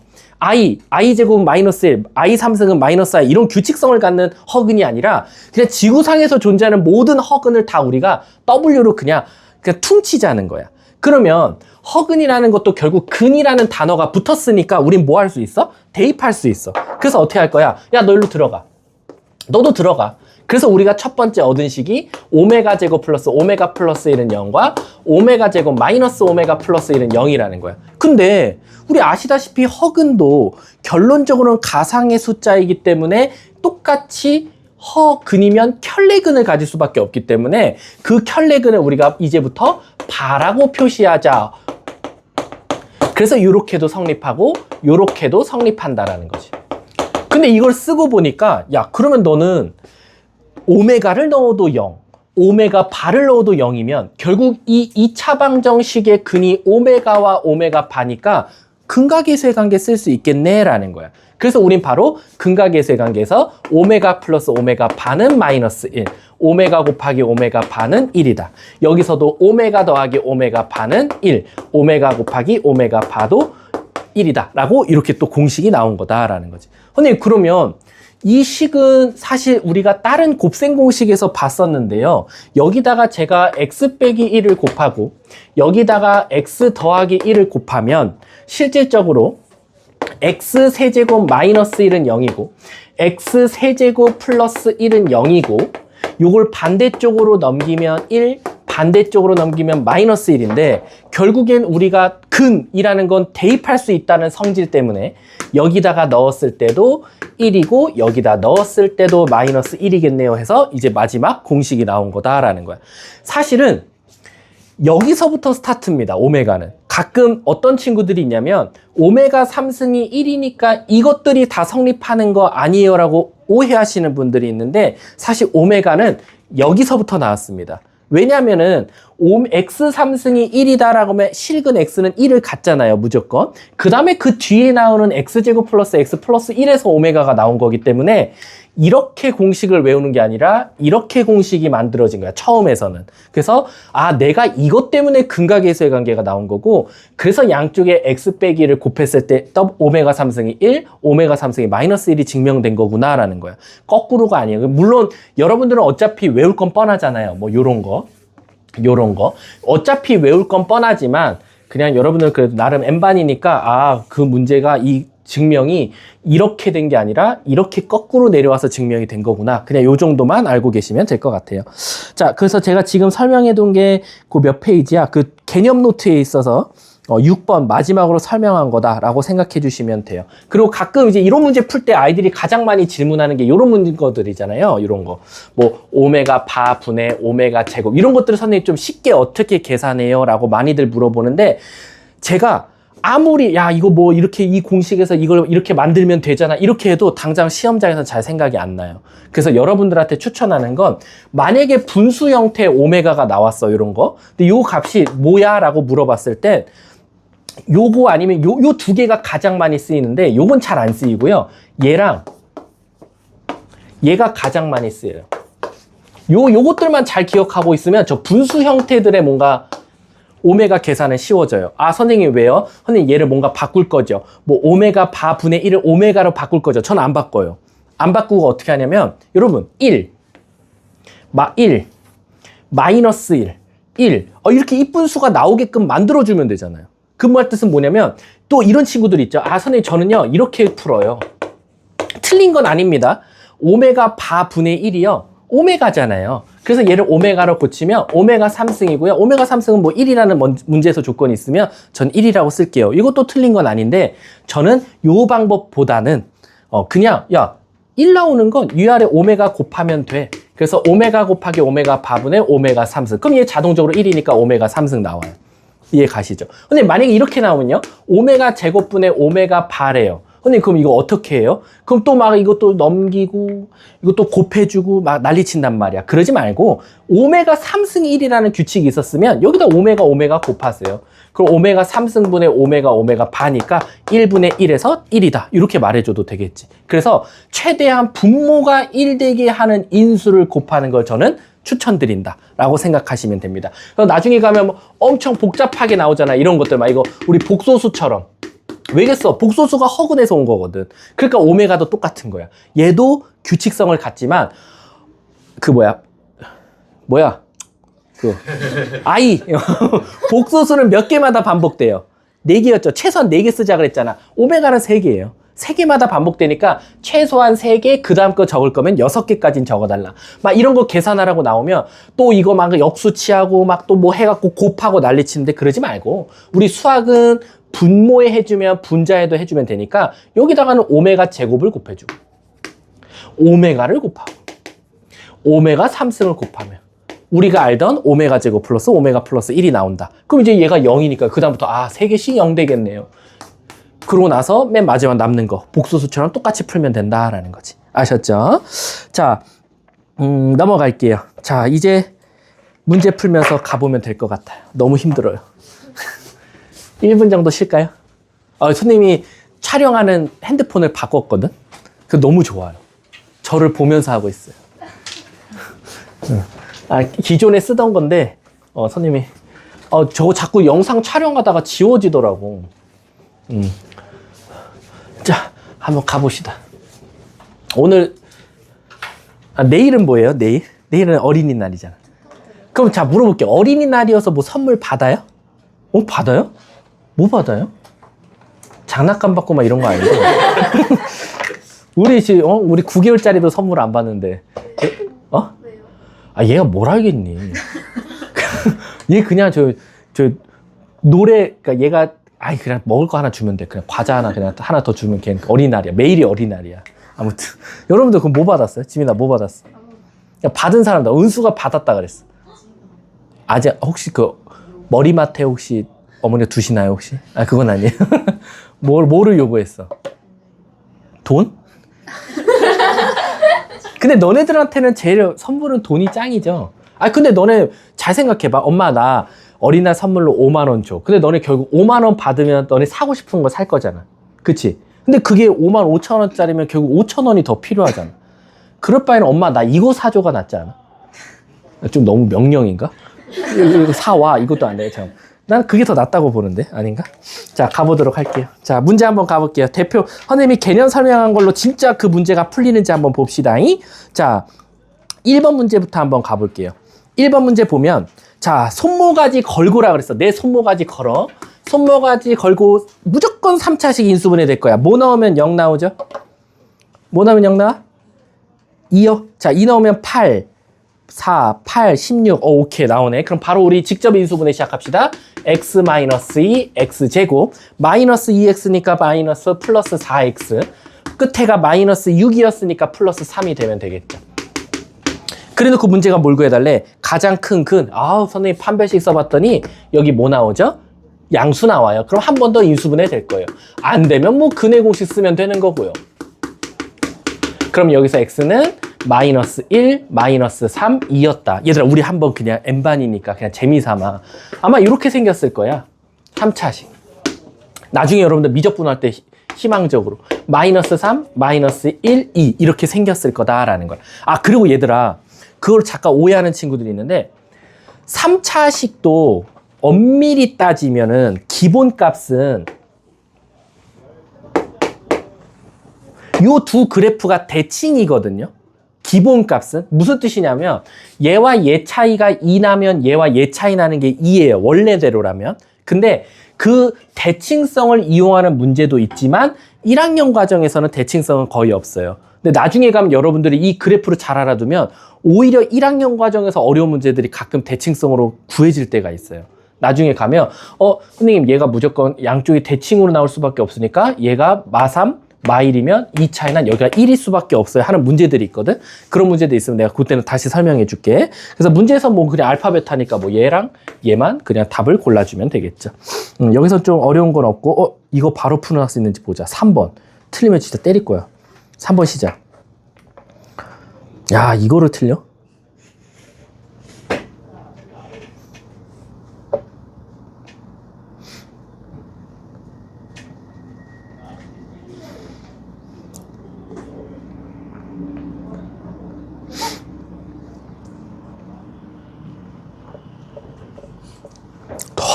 Speaker 1: i제곱 마이너스 1, i 3승은 마이너스 i 이런 규칙성을 갖는 허근이 아니라 그냥 지구상에서 존재하는 모든 허근을 다 우리가 W로 그냥 퉁치자는 거야. 그러면 허근이라는 것도 결국 근이라는 단어가 붙었으니까 우린 뭐 할 수 있어? 대입할 수 있어. 그래서 어떻게 할 거야? 야, 너 일로 들어가. 너도 들어가. 그래서 우리가 첫 번째 얻은 식이 오메가 제곱 플러스 오메가 플러스 1은 0과 오메가 제곱 마이너스 오메가 플러스 1은 0이라는 거야. 근데 우리 아시다시피 허근도 결론적으로는 가상의 숫자이기 때문에 똑같이 허근이면 켤레근을 가질 수밖에 없기 때문에 그 켤레근을 우리가 이제부터 바라고 표시하자. 그래서 요렇게도 성립하고 요렇게도 성립한다라는 거지. 근데 이걸 쓰고 보니까 야 그러면 너는 오메가를 넣어도 0, 오메가 바를 넣어도 0이면 결국 이 2차 방정식의 근이 오메가와 오메가 바니까 근각계수의 관계 쓸 수 있겠네 라는 거야. 그래서 우린 바로 근각계수의 관계에서 오메가 플러스 오메가 바는 마이너스 1, 오메가 곱하기 오메가 바는 1이다. 여기서도 오메가 더하기 오메가 바는 1, 오메가 곱하기 오메가 바도 1이다 라고 이렇게 또 공식이 나온 거다라는 거지. 선생님 그러면 이 식은 사실 우리가 다른 곱셈 공식에서 봤었는데요. 여기다가 제가 x 빼기 1을 곱하고 여기다가 x 더하기 1을 곱하면 실질적으로 x 세제곱 마이너스 1은 0이고 x 세제곱 플러스 1은 0이고 요걸 반대쪽으로 넘기면 1, 반대쪽으로 넘기면 마이너스 1인데 결국엔 우리가 근이라는 건 대입할 수 있다는 성질 때문에 여기다가 넣었을 때도 1이고 여기다 넣었을 때도 마이너스 1이겠네요 해서 이제 마지막 공식이 나온 거다라는 거야. 사실은 여기서부터 스타트입니다. 오메가는. 가끔 어떤 친구들이 있냐면 오메가 3승이 1이니까 이것들이 다 성립하는 거 아니에요 라고 오해하시는 분들이 있는데 사실 오메가는 여기서부터 나왔습니다. 왜냐면은 x 3승이 1이다라고 하면 실근 x는 1을 갖잖아요. 무조건. 그 다음에 그 뒤에 나오는 x제곱 플러스 x 플러스 1에서 오메가가 나온 거기 때문에 이렇게 공식을 외우는 게 아니라 이렇게 공식이 만들어진 거야. 처음에서는. 그래서 아 내가 이것 때문에 근각계수의 관계가 나온 거고 그래서 양쪽에 x 빼기를 곱했을 때 오메가 3승이 1, 오메가 3승이 마이너스 1이 증명된 거구나 라는 거야. 거꾸로가 아니에요. 물론 여러분들은 어차피 외울 건 뻔하잖아요. 뭐 요런 거. 어차피 외울 건 뻔하지만 그냥 여러분들 그래도 나름 N반이니까 아 그 문제가 이 증명이 이렇게 된 게 아니라 이렇게 거꾸로 내려와서 증명이 된 거구나. 그냥 요 정도만 알고 계시면 될 것 같아요. 자, 그래서 제가 지금 설명해 둔 게 그 몇 페이지야? 그 개념 노트에 있어서 6번 마지막으로 설명한 거다라고 생각해 주시면 돼요. 그리고 가끔 이제 이런 문제 풀 때 아이들이 가장 많이 질문하는 게 이런 문제들이잖아요. 이런 거. 뭐 오메가 바 분의 오메가 제곱 이런 것들을 선생님이 좀 쉽게 어떻게 계산해요? 라고 많이들 물어보는데 제가 아무리 야 이거 뭐 이렇게 이 공식에서 이걸 이렇게 만들면 되잖아 이렇게 해도 당장 시험장에서 잘 생각이 안 나요. 그래서 여러분들한테 추천하는 건 만약에 분수 형태의 오메가가 나왔어 이런 거 근데 요 값이 뭐야 라고 물어봤을 때 요거 아니면 요 두 개가 가장 많이 쓰이는데 요건 잘 안 쓰이고요. 얘랑 얘가 가장 많이 쓰여요. 요것들만 잘 기억하고 있으면 저 분수 형태들의 뭔가 오메가 계산은 쉬워져요. 아 선생님 왜요? 선생님 얘를 뭔가 바꿀 거죠. 뭐 오메가 바 분의 1을 오메가로 바꿀 거죠. 전 안 바꿔요. 안 바꾸고 어떻게 하냐면 여러분 1 마이너스 1 이렇게 이쁜 수가 나오게끔 만들어주면 되잖아요. 그 말 뜻은 뭐냐면 또 이런 친구들이 있죠. 아 선생님 저는요 이렇게 풀어요. 틀린 건 아닙니다. 오메가 바 분의 1이요 오메가잖아요. 그래서 얘를 오메가로 고치면 오메가 3승이고요. 오메가 3승은 뭐 1이라는 문제에서 조건이 있으면 전 1이라고 쓸게요. 이것도 틀린 건 아닌데 저는 요 방법보다는 그냥 1 나오는 건 위아래 오메가 곱하면 돼. 그래서 오메가 곱하기 오메가 바분의 오메가 3승. 그럼 얘 자동적으로 1이니까 오메가 3승 나와요. 이해 가시죠? 근데 만약에 이렇게 나오면요. 오메가 제곱분의 오메가 바래요. 근데 그럼 이거 어떻게 해요? 그럼 또 막 이것도 넘기고 이것도 곱해주고 막 난리친단 말이야. 그러지 말고 오메가 3승 1이라는 규칙이 있었으면 여기다 오메가 곱하세요. 그럼 오메가 3승분의 오메가 바니까 1분의 1에서 1이다. 이렇게 말해줘도 되겠지. 그래서 최대한 분모가 1 되게 하는 인수를 곱하는 걸 저는 추천드린다 라고 생각하시면 됩니다. 그래서 나중에 가면 뭐 엄청 복잡하게 나오잖아. 이런 것들 막 이거 우리 복소수처럼. 왜겠어? 복소수가 허근에서 온 거거든. 그러니까 오메가도 똑같은 거야. 얘도 규칙성을 갖지만 I 복소수는 몇 개마다 반복돼요. 4개였죠. 최소한 4개 쓰자 그랬잖아. 오메가는 3개예요. 3개마다 반복되니까 최소한 3개, 그 다음 거 적을 거면 6개까지는 적어달라. 막 이런 거 계산하라고 나오면 또 이거 막 역수치하고 막 또 뭐 해갖고 곱하고 난리치는데 그러지 말고 우리 수학은 분모에 해주면 분자에도 해주면 되니까 여기다가는 오메가 제곱을 곱해주고 오메가를 곱하고 오메가 3승을 곱하면 우리가 알던 오메가 제곱 플러스 오메가 플러스 1이 나온다. 그럼 이제 얘가 0이니까 그 다음부터 3개씩 0 되겠네요. 그러고 나서 맨 마지막 남는 거 복소수처럼 똑같이 풀면 된다라는 거지. 아셨죠? 자, 넘어갈게요. 자, 이제 문제 풀면서 가보면 될 것 같아요. 너무 힘들어요. 1분 정도 쉴까요? 선생님이 촬영하는 핸드폰을 바꿨거든? 그거 너무 좋아요. 저를 보면서 하고 있어요. 기존에 쓰던 건데, 선생님이, 저거 자꾸 영상 촬영하다가 지워지더라고. 자, 한번 가봅시다. 오늘, 내일은 뭐예요? 내일은 어린이날이잖아. 그럼 자, 물어볼게요. 어린이날이어서 뭐 선물 받아요? 받아요? 뭐 받아요? 장난감 받고 막 이런 거 아니고? 우리 지금 우리 9개월짜리도 선물 안 받는데. 왜요? 얘가 뭘 알겠니? 얘 그냥 저 노래, 그러니까 얘가 그냥 먹을 거 하나 주면 돼. 그냥 과자 하나 그냥 하나 더 주면 걔는 어린날이야. 매일이 어린날이야. 아무튼 여러분들 그럼 뭐 받았어요? 지민아 뭐 받았어? 받은 사람다. 은수가 받았다 그랬어. 아직 혹시 머리맡에 혹시 어머니가 두시나요 혹시? 그건 아니에요. 뭐를 요구했어? 돈? 근데 너네들한테는 제일 선물은 돈이 짱이죠. 근데 너네 잘 생각해봐. 엄마 나 어린이날 선물로 5만 원 줘. 근데 너네 결국 5만 원 받으면 너네 사고 싶은 거 살 거잖아. 그치? 근데 그게 5만 5천 원짜리면 결국 5천 원이 더 필요하잖아. 그럴 바에는 엄마 나 이거 사줘가 낫지 않아? 좀 너무 명령인가? 이거 사와. 이것도 안 돼. 참. 난 그게 더 낫다고 보는데 아닌가? 자, 가보도록 할게요. 자, 문제 한번 가볼게요. 대표 선생님이 개념 설명한 걸로 진짜 그 문제가 풀리는지 한번 봅시다. 자, 1번 문제부터 한번 가볼게요. 1번 문제 보면 자, 손모가지 걸고라 그랬어. 내 손모가지 걸어. 손모가지 걸고 무조건 3차식 인수분해 될 거야. 뭐 넣으면 0 나오죠? 뭐 넣으면 0 나와? 2요. 자, 2 넣으면 8. 4, 8, 16. 오케이, 나오네. 그럼 바로 우리 직접 인수분해 시작합시다. x-2, x제곱. 마이너스 2x니까 마이너스 플러스 4x. 끝에가 마이너스 6이었으니까 플러스 3이 되면 되겠죠. 그래놓고 문제가 뭘 구해달래? 가장 큰 근. 선생님 판별식 써봤더니 여기 뭐 나오죠? 양수 나와요. 그럼 한 번 더 인수분해 될 거예요. 안 되면 뭐 근의 공식 쓰면 되는 거고요. 그럼 여기서 x는 마이너스 1, 마이너스 3, 2였다. 얘들아, 우리 한번 그냥 N반이니까 그냥 재미삼아. 아마 이렇게 생겼을 거야. 3차식. 나중에 여러분들 미적분할 때 희망적으로 마이너스 3, 마이너스 1, 2 이렇게 생겼을 거다라는 거야. 그리고 얘들아, 그걸 잠깐 오해하는 친구들이 있는데 3차식도 엄밀히 따지면은 기본값은 요 두 그래프가 대칭이거든요. 기본값은 무슨 뜻이냐면 얘와 얘 차이가 2 나면 얘와 얘 차이 나는 게 2예요. 원래대로라면. 근데 그 대칭성을 이용하는 문제도 있지만 1학년 과정에서는 대칭성은 거의 없어요. 근데 나중에 가면 여러분들이 이 그래프를 잘 알아두면 오히려 1학년 과정에서 어려운 문제들이 가끔 대칭성으로 구해질 때가 있어요. 나중에 가면 선생님 얘가 무조건 양쪽이 대칭으로 나올 수밖에 없으니까 얘가 마3, 마1이면 2차에는 여기가 1일 수밖에 없어요 하는 문제들이 있거든. 그런 문제도 있으면 내가 그때는 다시 설명해 줄게. 그래서 문제에서 뭐 그냥 알파 베타니까 뭐 얘랑 얘만 그냥 답을 골라주면 되겠죠. 여기서 좀 어려운 건 없고 이거 바로 풀어낼 수 있는지 보자. 3번 틀리면 진짜 때릴 거야. 3번 시작. 야, 이거를 틀려?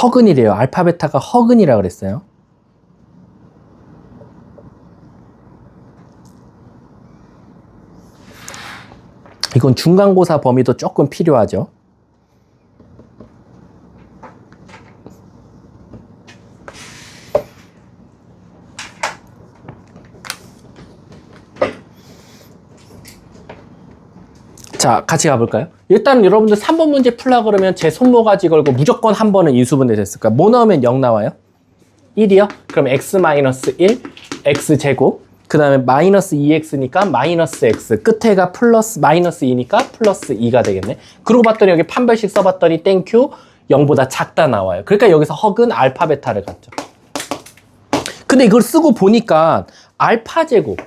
Speaker 1: 허근이래요. 알파 베타가 허근이라 그랬어요. 이건 중간고사 범위도 조금 필요하죠. 자, 같이 가볼까요? 일단 여러분들 3번 문제 풀라 그러면 제 손모가지 걸고 무조건 한 번은 인수분해 됐을까? 뭐 넣으면 0 나와요? 1이요? 그럼 x-1, x제곱. 그 다음에 마이너스 2x니까 마이너스 x. 끝에가 플러스 마이너스 2니까 플러스 2가 되겠네. 그러고 봤더니 여기 판별식 써봤더니 땡큐 0보다 작다 나와요. 그러니까 여기서 허근 알파 베타를 갖죠. 근데 이걸 쓰고 보니까 알파 제곱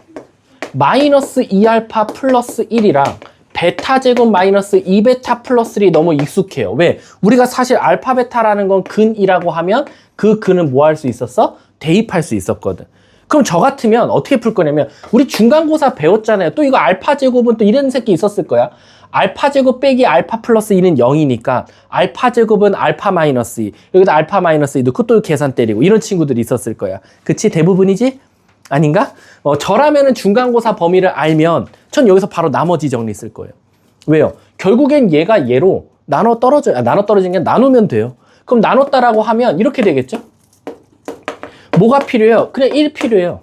Speaker 1: 마이너스 2알파 플러스 1이랑 베타 제곱 마이너스 2베타 플러스 1이 너무 익숙해요. 왜? 우리가 사실 알파 베타라는 건 근이라고 하면 그 근은 뭐 할 수 있었어? 대입할 수 있었거든. 그럼 저 같으면 어떻게 풀 거냐면 우리 중간고사 배웠잖아요. 또 이거 알파 제곱은 또 이런 새끼 있었을 거야. 알파 제곱 빼기 알파 플러스 2는 0이니까 알파 제곱은 알파 마이너스 2. 여기다 알파 마이너스 2 넣고 또 계산 때리고 이런 친구들이 있었을 거야. 그치? 대부분이지? 아닌가? 저라면은 중간고사 범위를 알면 전 여기서 바로 나머지 정리 쓸 거예요. 왜요? 결국엔 얘가 얘로 나눠 떨어진 게 나누면 돼요. 그럼 나눴다라고 하면 이렇게 되겠죠? 뭐가 필요해요? 그냥 1 필요해요.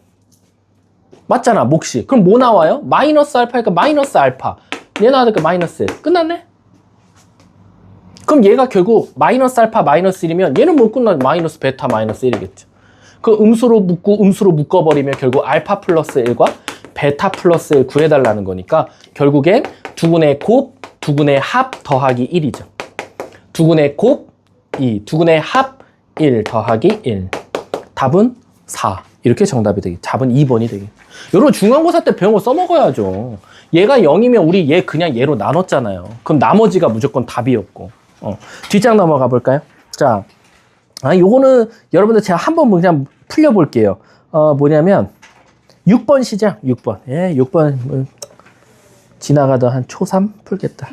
Speaker 1: 맞잖아, 몫이. 그럼 뭐 나와요? 마이너스 알파니까 마이너스 알파. 얘 나와니까 마이너스 1. 끝났네? 그럼 얘가 결국 마이너스 알파 마이너스 1이면 얘는 뭐 끝나죠? 마이너스 베타 마이너스 1이겠죠. 그 음수로 묶어버리면 결국 알파 플러스 1과 베타 플러스 1 구해달라는 거니까 결국엔 두근의 곱, 두근의 합 더하기 1이죠. 두근의 곱 2, 두근의 합 1 더하기 1. 답은 4. 이렇게 정답이 되겠죠. 답은 2번이 되겠죠. 여러분 중간고사 때 배운 거 써먹어야죠. 얘가 0이면 우리 얘 그냥 얘로 나눴잖아요. 그럼 나머지가 무조건 답이었고. 뒷장 넘어가 볼까요? 자, 요거는 여러분들 제가 한번 그냥 풀려볼게요. 뭐냐면 6번 시작. 6번. 예, 6번 지나가던 한 초3 풀겠다.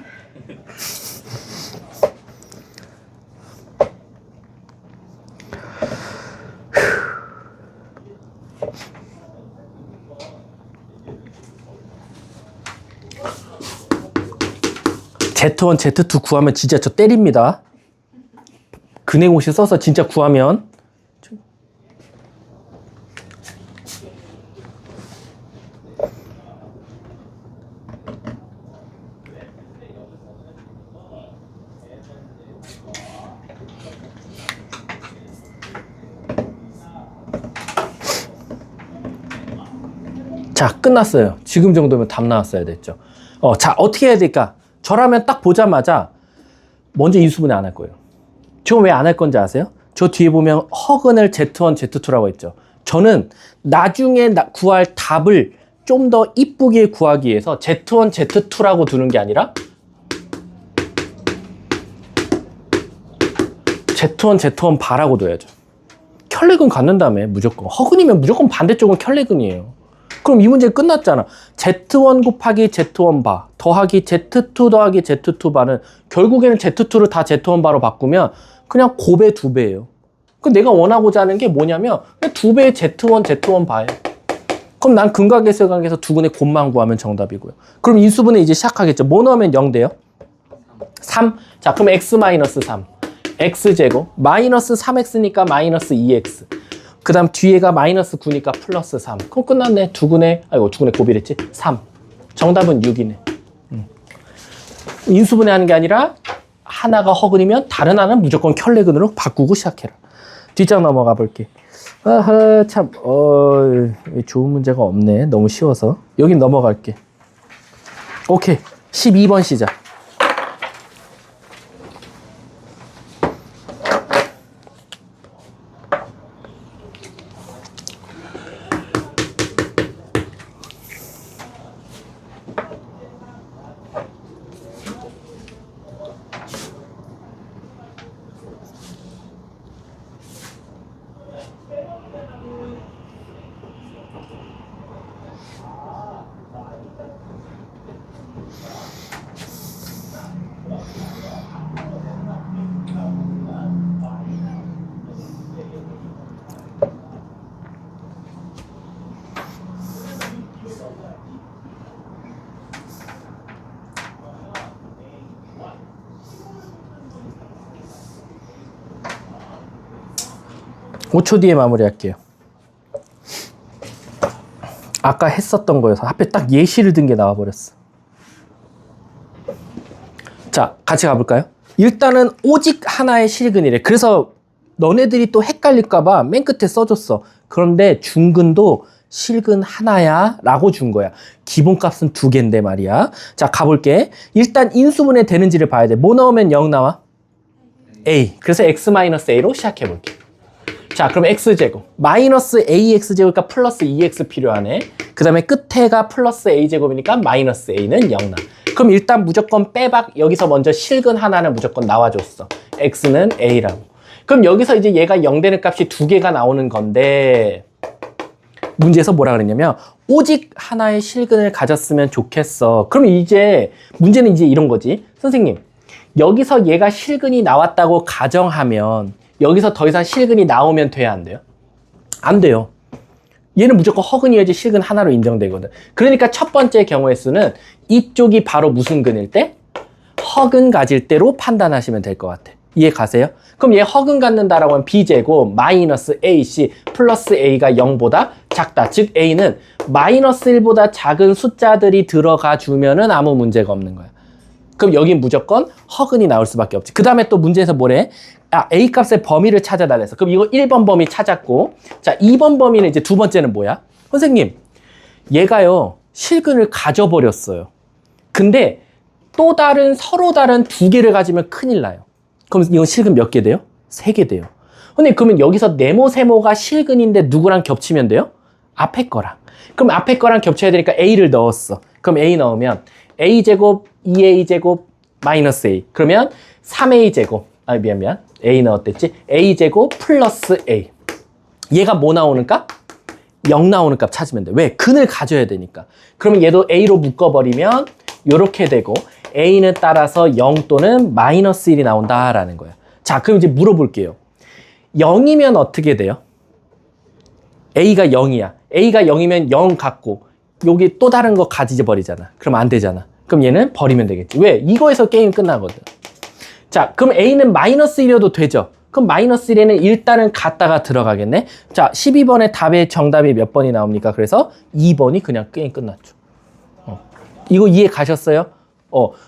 Speaker 1: Z1, Z2 구하면 진짜 저 때립니다. 근해공식 써서 진짜 구하면. 자, 끝났어요. 지금 정도면 답 나왔어야 됐죠. 자, 어떻게 해야 될까? 저라면 딱 보자마자 먼저 인수분해 안 할 거예요. 저 왜 안 할 건지 아세요? 저 뒤에 보면 허근을 Z1, Z2라고 했죠. 저는 나중에 구할 답을 좀 더 이쁘게 구하기 위해서 Z1, Z2라고 두는 게 아니라 Z1, Z1 바라고 둬야죠. 켤레근 갖는 다음에 무조건. 허근이면 무조건 반대쪽은 켤레근이에요. 그럼 이 문제 끝났잖아. Z1 곱하기 Z1 바 더하기 Z2 더하기 Z2 바는 결국에는 Z2를 다 Z1 바로 바꾸면 그냥 곱의 2배예요. 그럼 내가 원하고자 하는 게 뭐냐면 그냥 2배의 Z1, Z1 바예요. 그럼 난 근각에서 두근의 곱만 구하면 정답이고요. 그럼 인수분해 이제 시작하겠죠. 뭐 넣으면 0 돼요? 3. 자, 그럼 X-3. X제곱. 마이너스 3X니까 마이너스 2X. 그 다음 뒤에가 마이너스 9니까 플러스 3. 그럼 끝났네. 두근의 곱이랬지? 3. 정답은 6이네. 인수분해하는 게 아니라 하나가 허근이면 다른 하나는 무조건 켤레근으로 바꾸고 시작해라. 뒷장 넘어가 볼게. 아하, 참, 좋은 문제가 없네. 너무 쉬워서. 여긴 넘어갈게. 오케이. 12번 시작. 오 5초 뒤에 마무리할게요. 아까 했었던 거여서 하필 딱 예시를 든 게 나와버렸어. 자, 같이 가볼까요? 일단은 오직 하나의 실근이래. 그래서 너네들이 또 헷갈릴까봐 맨 끝에 써줬어. 그런데 중근도 실근 하나야 라고 준 거야. 기본값은 2개인데 말이야. 자, 가볼게. 일단 인수분해 되는지를 봐야 돼. 뭐 넣으면 0 나와? A. 그래서 x-a로 시작해볼게. 자, 그럼 x제곱 마이너스 ax제곱이니까 플러스 2x 필요하네. 그 다음에 끝에가 플러스 a제곱이니까 마이너스 a는 0 나. 그럼 일단 무조건 빼박. 여기서 먼저 실근 하나는 무조건 나와줬어. x는 a라고. 그럼 여기서 이제 얘가 0 되는 값이 2개가 나오는 건데 문제에서 뭐라 그랬냐면 오직 하나의 실근을 가졌으면 좋겠어. 그럼 이제 문제는 이제 이런 거지. 선생님, 여기서 얘가 실근이 나왔다고 가정하면 여기서 더 이상 실근이 나오면 돼야 안 돼요? 안 돼요. 얘는 무조건 허근이어야지 실근 하나로 인정되거든. 그러니까 첫 번째 경우의 수는 이쪽이 바로 무슨 근일 때? 허근 가질 때로 판단하시면 될 것 같아. 이해 가세요? 그럼 얘 허근 갖는다라고 하면 b제곱 마이너스 ac 플러스 a가 0보다 작다. 즉 a는 마이너스 1보다 작은 숫자들이 들어가 주면은 아무 문제가 없는 거야. 그럼 여긴 무조건 허근이 나올 수밖에 없지. 그 다음에 또 문제에서 뭐래? A 값의 범위를 찾아달랬어. 그럼 이거 1번 범위 찾았고, 자, 2번 범위는 이제 두 번째는 뭐야? 선생님, 얘가요, 실근을 가져버렸어요. 근데 또 다른, 서로 다른 2개를 가지면 큰일 나요. 그럼 이건 실근 몇 개 돼요? 3개 돼요. 근데 그러면 여기서 네모, 세모가 실근인데 누구랑 겹치면 돼요? 앞에 거랑. 그럼 앞에 거랑 겹쳐야 되니까 A를 넣었어. 그럼 A 넣으면 A제곱, 2A제곱, 마이너스 A. 그러면 3A제곱. 미안. A 넣었댔지? A제곱 플러스 A. 얘가 뭐 나오는 값? 0 나오는 값 찾으면 돼. 왜? 근을 가져야 되니까. 그러면 얘도 A로 묶어버리면 요렇게 되고 A는 따라서 0 또는 마이너스 1이 나온다라는 거야. 자, 그럼 이제 물어볼게요. 0이면 어떻게 돼요? A가 0이야. A가 0이면 0 갖고 여기 또 다른 거 가지져 버리잖아. 그럼 안 되잖아. 그럼 얘는 버리면 되겠지. 왜? 이거에서 게임 끝나거든. 자, 그럼 A는 마이너스 1이어도 되죠? 그럼 마이너스 1에는 일단은 갔다가 들어가겠네? 자, 12번의 답의 정답이 몇 번이 나옵니까? 그래서 2번이 그냥 게임 끝났죠. 이거 이해 가셨어요?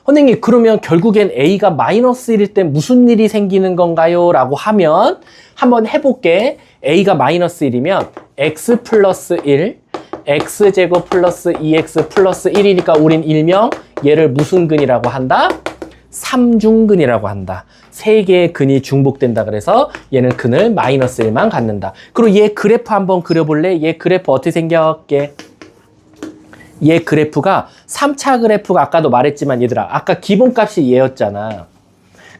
Speaker 1: 선생님, 그러면 결국엔 A가 마이너스 1일 때 무슨 일이 생기는 건가요? 라고 하면 한번 해볼게. A가 마이너스 1이면 x 플러스 1, x제곱 플러스 2x 플러스 1이니까 우린 일명 얘를 무슨 근이라고 한다? 삼중근이라고 한다. 3개의 근이 중복된다. 그래서 얘는 근을 마이너스 1만 갖는다. 그리고 얘 그래프 한번 그려볼래? 얘 그래프 어떻게 생겼게? 얘 그래프가 3차 그래프가 아까도 말했지만 얘들아, 아까 기본값이 얘였잖아.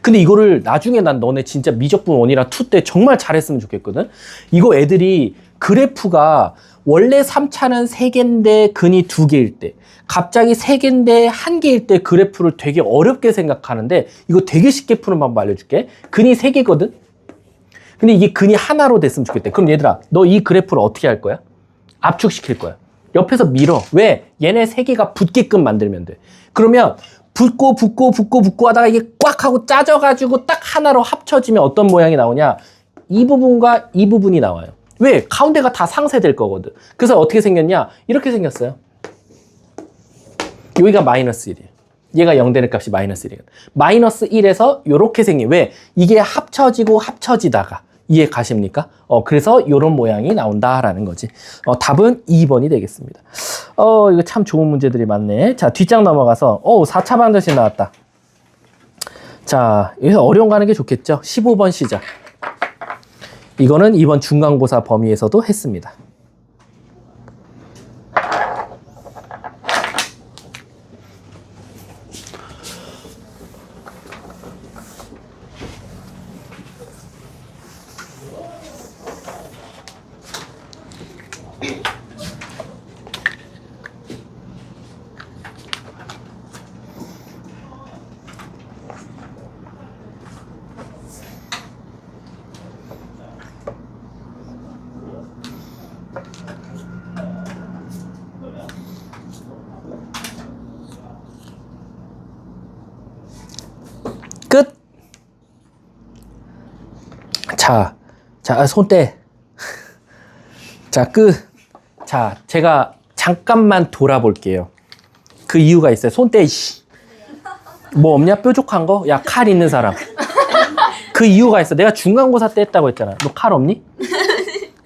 Speaker 1: 근데 이거를 나중에 난 너네 진짜 미적분 1이랑 2 때 정말 잘했으면 좋겠거든. 이거 애들이 그래프가 원래 3차는 3개인데 근이 2개일 때, 갑자기 3개인데 1개일 때 그래프를 되게 어렵게 생각하는데 이거 되게 쉽게 푸는 방법 알려줄게. 근이 3개거든? 근데 이게 근이 하나로 됐으면 좋겠대. 그럼 얘들아, 너 이 그래프를 어떻게 할 거야? 압축시킬 거야. 옆에서 밀어. 왜? 얘네 3개가 붙게끔 만들면 돼. 그러면 붙고 하다가 이게 꽉 하고 짜져가지고 딱 하나로 합쳐지면 어떤 모양이 나오냐? 이 부분과 이 부분이 나와요. 왜? 가운데가 다 상쇄될 거거든. 그래서 어떻게 생겼냐? 이렇게 생겼어요. 여기가 마이너스 1이에요. 얘가 0 되는 값이 마이너스 1이에요. 마이너스 1에서 요렇게 생긴, 왜? 이게 합쳐지고 합쳐지다가, 이해 가십니까? 그래서 요런 모양이 나온다라는 거지. 답은 2번이 되겠습니다. 이거 참 좋은 문제들이 많네. 자, 뒷장 넘어가서, 4차 방정식 나왔다. 자, 여기서 어려운 거 하는 게 좋겠죠? 15번 시작. 이거는 이번 중간고사 범위에서도 했습니다. 끝! 자, 손 떼. 자, 끝. 자, 제가 잠깐만 돌아볼게요. 그 이유가 있어요. 손 떼, 씨. 뭐 없냐? 뾰족한 거? 야, 칼 있는 사람. 그 이유가 있어. 내가 중간고사 때 했다고 했잖아. 너 칼 없니?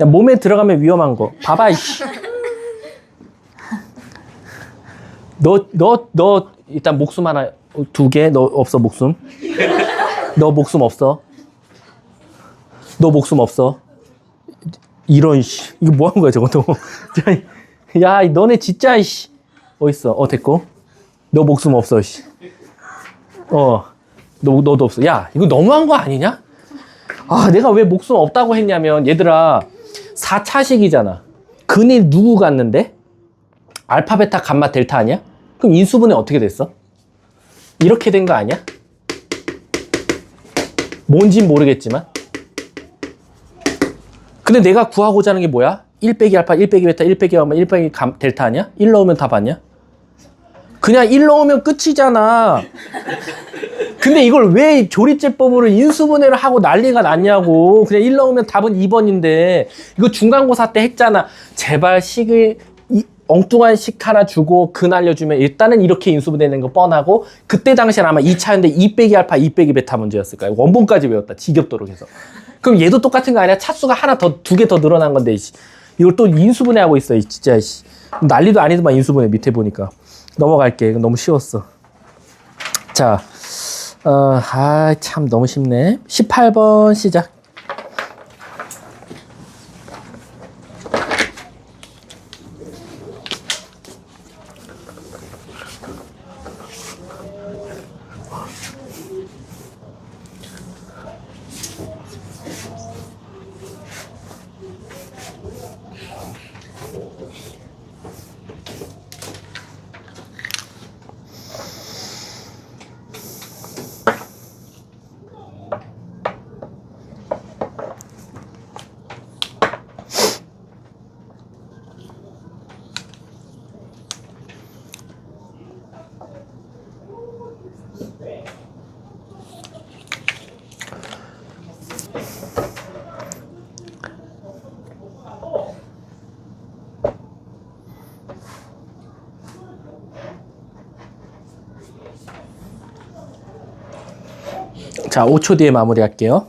Speaker 1: 야, 몸에 들어가면 위험한 거. 봐봐, 이씨. 너, 일단 목숨 하나, 2개, 너 없어, 목숨. 너 목숨 없어. 너 목숨 없어. 이런, 씨. 이거 뭐 한 거야, 저거, 너. 야, 너네 진짜, 씨. 어딨어? 됐고. 너 목숨 없어, 씨. 너도 없어. 야, 이거 너무한 거 아니냐? 내가 왜 목숨 없다고 했냐면, 얘들아, 4차식이잖아. 근이 누구 같는데? 알파, 베타, 감마, 델타 아니야? 그럼 인수분해 어떻게 됐어? 이렇게 된 거 아니야? 뭔진 모르겠지만. 근데 내가 구하고자 하는 게 뭐야? 1 빼기 알파, 1 빼기 베타, 1 빼기 감마, 1 빼기 델타 아니야? 1 넣으면 답 아니야? 그냥 1 넣으면 끝이잖아. 근데 이걸 왜 조립제법으로 인수분해를 하고 난리가 났냐고. 그냥 1 넣으면 답은 2번인데 이거 중간고사 때 했잖아. 제발 식을 엉뚱한 식 하나 주고 근 알려주면 일단은 이렇게 인수분해되는 거 뻔하고, 그때 당시엔 아마 2차인데 2 빼기 알파 2 빼기 베타 문제였을 거야. 원본까지 외웠다. 지겹도록 해서. 그럼 얘도 똑같은 거 아니야? 차수가 하나 더, 2개 더 늘어난 건데, 이걸 또 인수분해하고 있어, 진짜. 난리도 아니더만, 인수분해 밑에 보니까. 넘어갈게. 이건 너무 쉬웠어. 자, 참 너무 쉽네. 18번 시작. 자, 5초 뒤에 마무리할게요.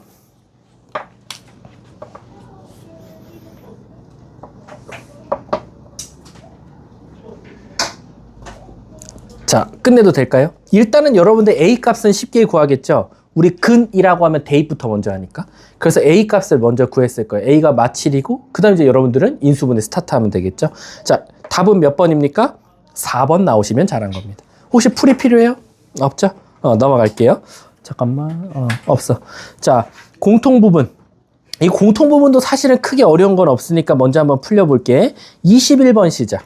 Speaker 1: 자, 끝내도 될까요? 일단은 여러분들 A 값은 쉽게 구하겠죠? 우리 근이라고 하면 대입부터 먼저 하니까. 그래서 A 값을 먼저 구했을 거예요. A가 마7이고, 그 다음 이제 여러분들은 인수분해 스타트 하면 되겠죠? 자, 답은 몇 번입니까? 4번 나오시면 잘한 겁니다. 혹시 풀이 필요해요? 없죠? 넘어갈게요. 잠깐만, 없어. 자, 공통부분. 이 공통부분도 사실은 크게 어려운 건 없으니까 먼저 한번 풀려볼게. 21번 시작.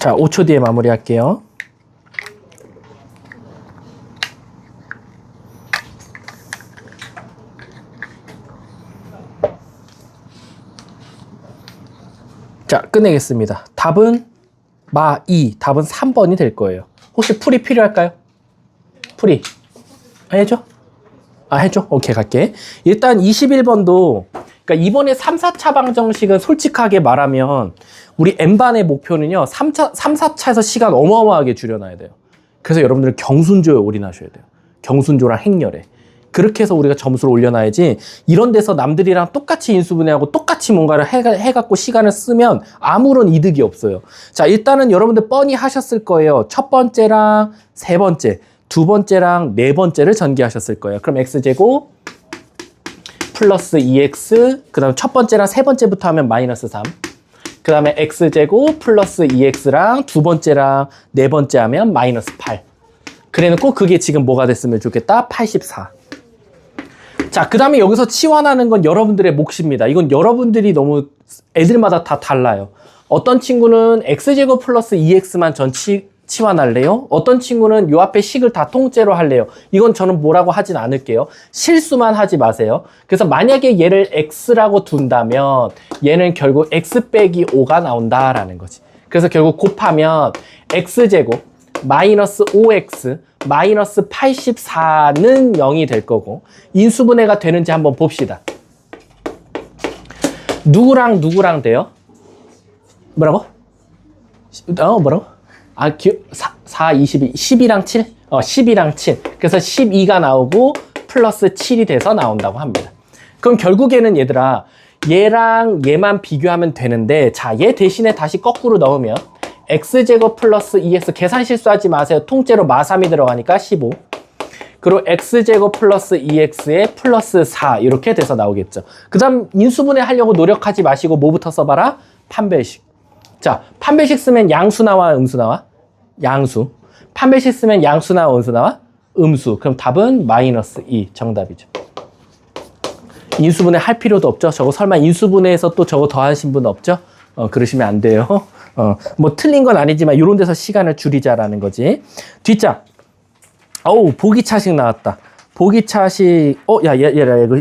Speaker 1: 자, 5초 뒤에 마무리할게요. 자, 끝내겠습니다. 답은 마2, 답은 3번이 될 거예요. 혹시 풀이 필요할까요? 풀이 해줘? 해줘? 오케이, 갈게. 일단 21번도, 그러니까 이번에 3, 4차 방정식은 솔직하게 말하면 우리 N반의 목표는요, 3, 4차에서 시간 어마어마하게 줄여놔야 돼요. 그래서 여러분들은 경순조에 올인하셔야 돼요. 경순조랑 행렬에. 그렇게 해서 우리가 점수를 올려놔야지, 이런 데서 남들이랑 똑같이 인수분해하고 똑같이 뭔가를 해갖고 시간을 쓰면 아무런 이득이 없어요. 자, 일단은 여러분들 뻔히 하셨을 거예요. 첫 번째랑 세 번째, 두 번째랑 네 번째를 전개하셨을 거예요. 그럼 x제곱 플러스 2x, 그 다음 첫 번째랑 세 번째부터 하면 마이너스 3, 그 다음에 x제곱 플러스 2x랑 두 번째랑 네 번째 하면 마이너스 8. 그래놓고 그게 지금 뭐가 됐으면 좋겠다? 84. 자, 그 다음에 여기서 치환하는 건 여러분들의 몫입니다. 이건 여러분들이 너무 애들마다 다 달라요. 어떤 친구는 x제곱 플러스 2x만 전 치환할래요? 어떤 친구는 요 앞에 식을 다 통째로 할래요? 이건 저는 뭐라고 하진 않을게요. 실수만 하지 마세요. 그래서 만약에 얘를 x라고 둔다면 얘는 결국 x 빼기 5가 나온다라는 거지. 그래서 결국 곱하면 x제곱 마이너스 5x 마이너스 84는 0이 될 거고, 인수분해가 되는지 한번 봅시다. 누구랑 누구랑 돼요? 뭐라고? 뭐라고? 4, 22, 10이랑 7? 10이랑 7. 그래서 12가 나오고 플러스 7이 돼서 나온다고 합니다. 그럼 결국에는 얘들아, 얘랑 얘만 비교하면 되는데, 자, 얘 대신에 다시 거꾸로 넣으면 x제곱 플러스 2x, 계산 실수하지 마세요. 통째로 마3이 들어가니까 15. 그리고 x제곱 플러스 2x에 플러스 4 이렇게 돼서 나오겠죠. 그 다음 인수분해 하려고 노력하지 마시고 뭐부터 써봐라? 판별식. 자, 판별식 쓰면 양수 나와, 음수 나와? 양수. 판별식 쓰면 양수 나와, 음수 나와? 음수. 그럼 답은 마이너스 2 정답이죠. 인수분해 할 필요도 없죠. 저거 설마 인수분해에서 또 저거 더하신 분 없죠? 그러시면 안 돼요. 뭐 틀린 건 아니지만 이런 데서 시간을 줄이자라는 거지. 뒷장. 어우, 보기차식 나왔다. 보기차식. 이거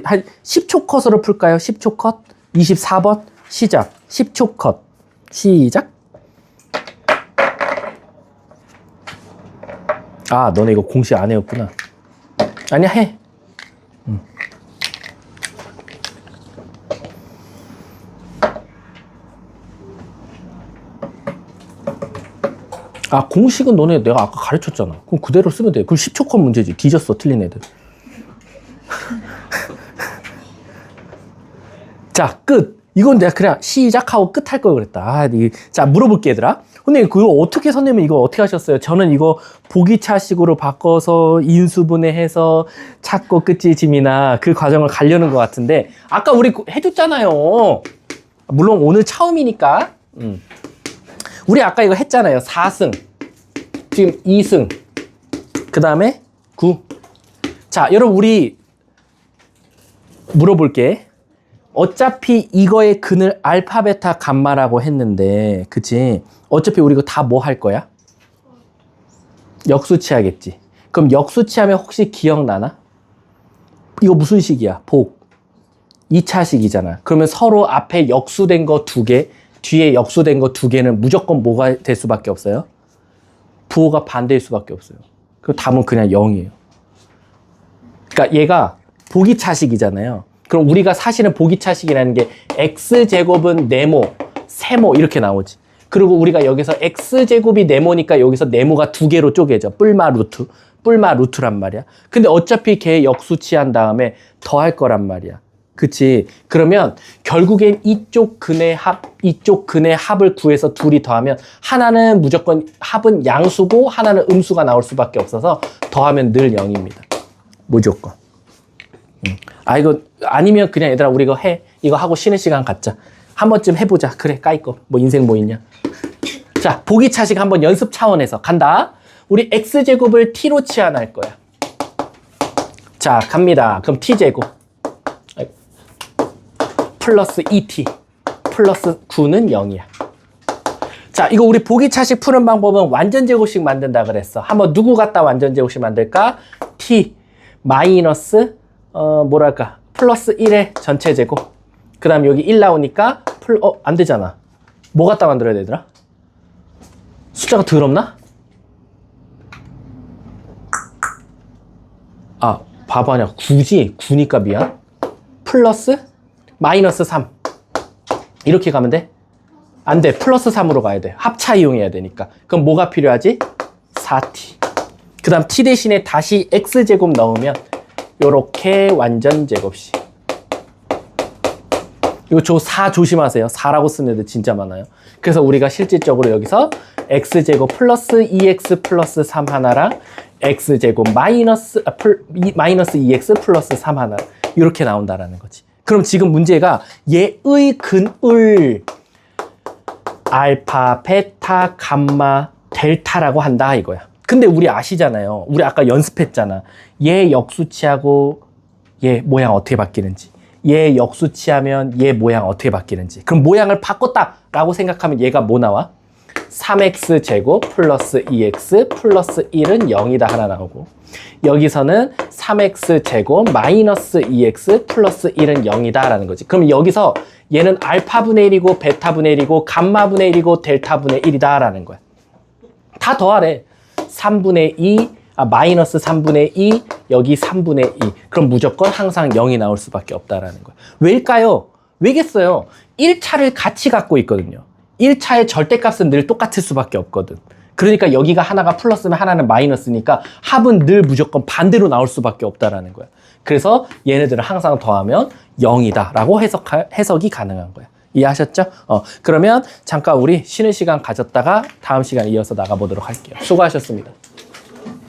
Speaker 1: 한 10초 컷으로 풀까요? 10초 컷. 24번 시작. 10초 컷. 시작. 너네 이거 공식 안 해였구나. 아니야, 해. 공식은 너네 내가 아까 가르쳤잖아. 그럼 그대로 쓰면 돼. 그럼 10초 컷 문제지. 뒤졌어, 틀린 애들. 자, 끝. 이건 내가 그냥 시작하고 끝 할 걸 그랬다. 자, 물어볼게, 얘들아. 근데 그거 어떻게, 선생님 이거 어떻게 하셨어요? 저는 이거 보기차식으로 바꿔서 인수분해해서 찾고 끝이 짐이나 그 과정을 가려는 것 같은데, 아까 우리 해줬잖아요. 물론 오늘 처음이니까. 우리 아까 이거 했잖아요. 4승. 지금 2승. 그 다음에 9. 자, 여러분, 우리 물어볼게. 어차피 이거의 근을 알파, 베타, 감마라고 했는데, 그치? 어차피 우리 이거 다 뭐 할 거야? 역수치 하겠지. 그럼 역수치 하면 혹시 기억나나? 이거 무슨 식이야? 복. 2차식이잖아. 그러면 서로 앞에 역수된 거 2개, 뒤에 역수된 거 2개는 무조건 뭐가 될 수밖에 없어요? 부호가 반대일 수밖에 없어요. 그 답은 그냥 0이에요. 그러니까 얘가 보기차식이잖아요. 그럼 우리가 사실은 보기차식이라는 게 x제곱은 네모, 세모 이렇게 나오지. 그리고 우리가 여기서 x제곱이 네모니까 여기서 네모가 2개로 쪼개져. 뿔마 루트. 뿔마 루트란 말이야. 근데 어차피 걔 역수치한 다음에 더할 거란 말이야. 그치? 그러면 결국엔 이쪽 근의 합, 이쪽 근의 합을 구해서 둘이 더하면 하나는 무조건 합은 양수고 하나는 음수가 나올 수밖에 없어서 더하면 늘 0입니다. 무조건. 이거 아니면 그냥 얘들아 우리 이거 해. 이거 하고 쉬는 시간 갖자. 한 번쯤 해보자. 그래, 까이꺼. 뭐 인생 뭐 있냐. 자, 보기차식 한번 연습 차원에서 간다. 우리 x제곱을 t로 치환할 거야. 자, 갑니다. 그럼 t제곱 플러스 2t 플러스 9는 0이야. 자, 자, 이거 우리 보기차식 푸는 방법은 완전 제곱식 만든다 그랬어. 한번 누구 갖다 완전 제곱식 만들까? t 마이너스 뭐랄까 플러스 1의 전체 제곱. 그 다음 여기 1 나오니까 안 되잖아. 뭐 갖다 만들어야 되더라? 숫자가 더럽나? 아, 바보 아니야. 9지? 9니까 미안. 플러스 마이너스 3. 이렇게 가면 돼? 안 돼. 플러스 3으로 가야 돼. 합차 이용해야 되니까. 그럼 뭐가 필요하지? 4t. 그 다음 t 대신에 다시 x제곱 넣으면 요렇게 완전 제곱식. 이거 4 조심하세요. 4라고 쓰는 애들 진짜 많아요. 그래서 우리가 실질적으로 여기서 x제곱 플러스 2x 플러스 3 하나랑 x제곱 마이너스 2x 플러스 3 하나 이렇게 나온다라는 거지. 그럼 지금 문제가 얘의 근을 알파, 베타, 감마, 델타라고 한다 이거야. 근데 우리 아시잖아요. 우리 아까 연습했잖아. 얘 역수치하고 얘 모양 어떻게 바뀌는지. 얘 역수치하면 얘 모양 어떻게 바뀌는지. 그럼 모양을 바꿨다라고 생각하면 얘가 뭐 나와? 3x 제곱 플러스 2x 플러스 1은 0이다 하나 나오고, 여기서는 3x 제곱 마이너스 2x 플러스 1은 0이다 라는 거지. 그럼 여기서 얘는 알파분의 1이고 베타분의 1이고 감마분의 1이고 델타분의 1이다 라는 거야. 다 더하래. 3분의 2 마이너스 3분의 2 여기 3분의 2. 그럼 무조건 항상 0이 나올 수밖에 없다라는 거야. 왜일까요? 왜겠어요? 1차를 같이 갖고 있거든요. 1차의 절대값은 늘 똑같을 수밖에 없거든. 그러니까 여기가 하나가 플러스면 하나는 마이너스니까 합은 늘 무조건 반대로 나올 수밖에 없다라는 거야. 그래서 얘네들을 항상 더하면 0이다 라고 해석이 가능한 거야. 이해하셨죠? 그러면 잠깐 우리 쉬는 시간 가졌다가 다음 시간에 이어서 나가보도록 할게요. 수고하셨습니다.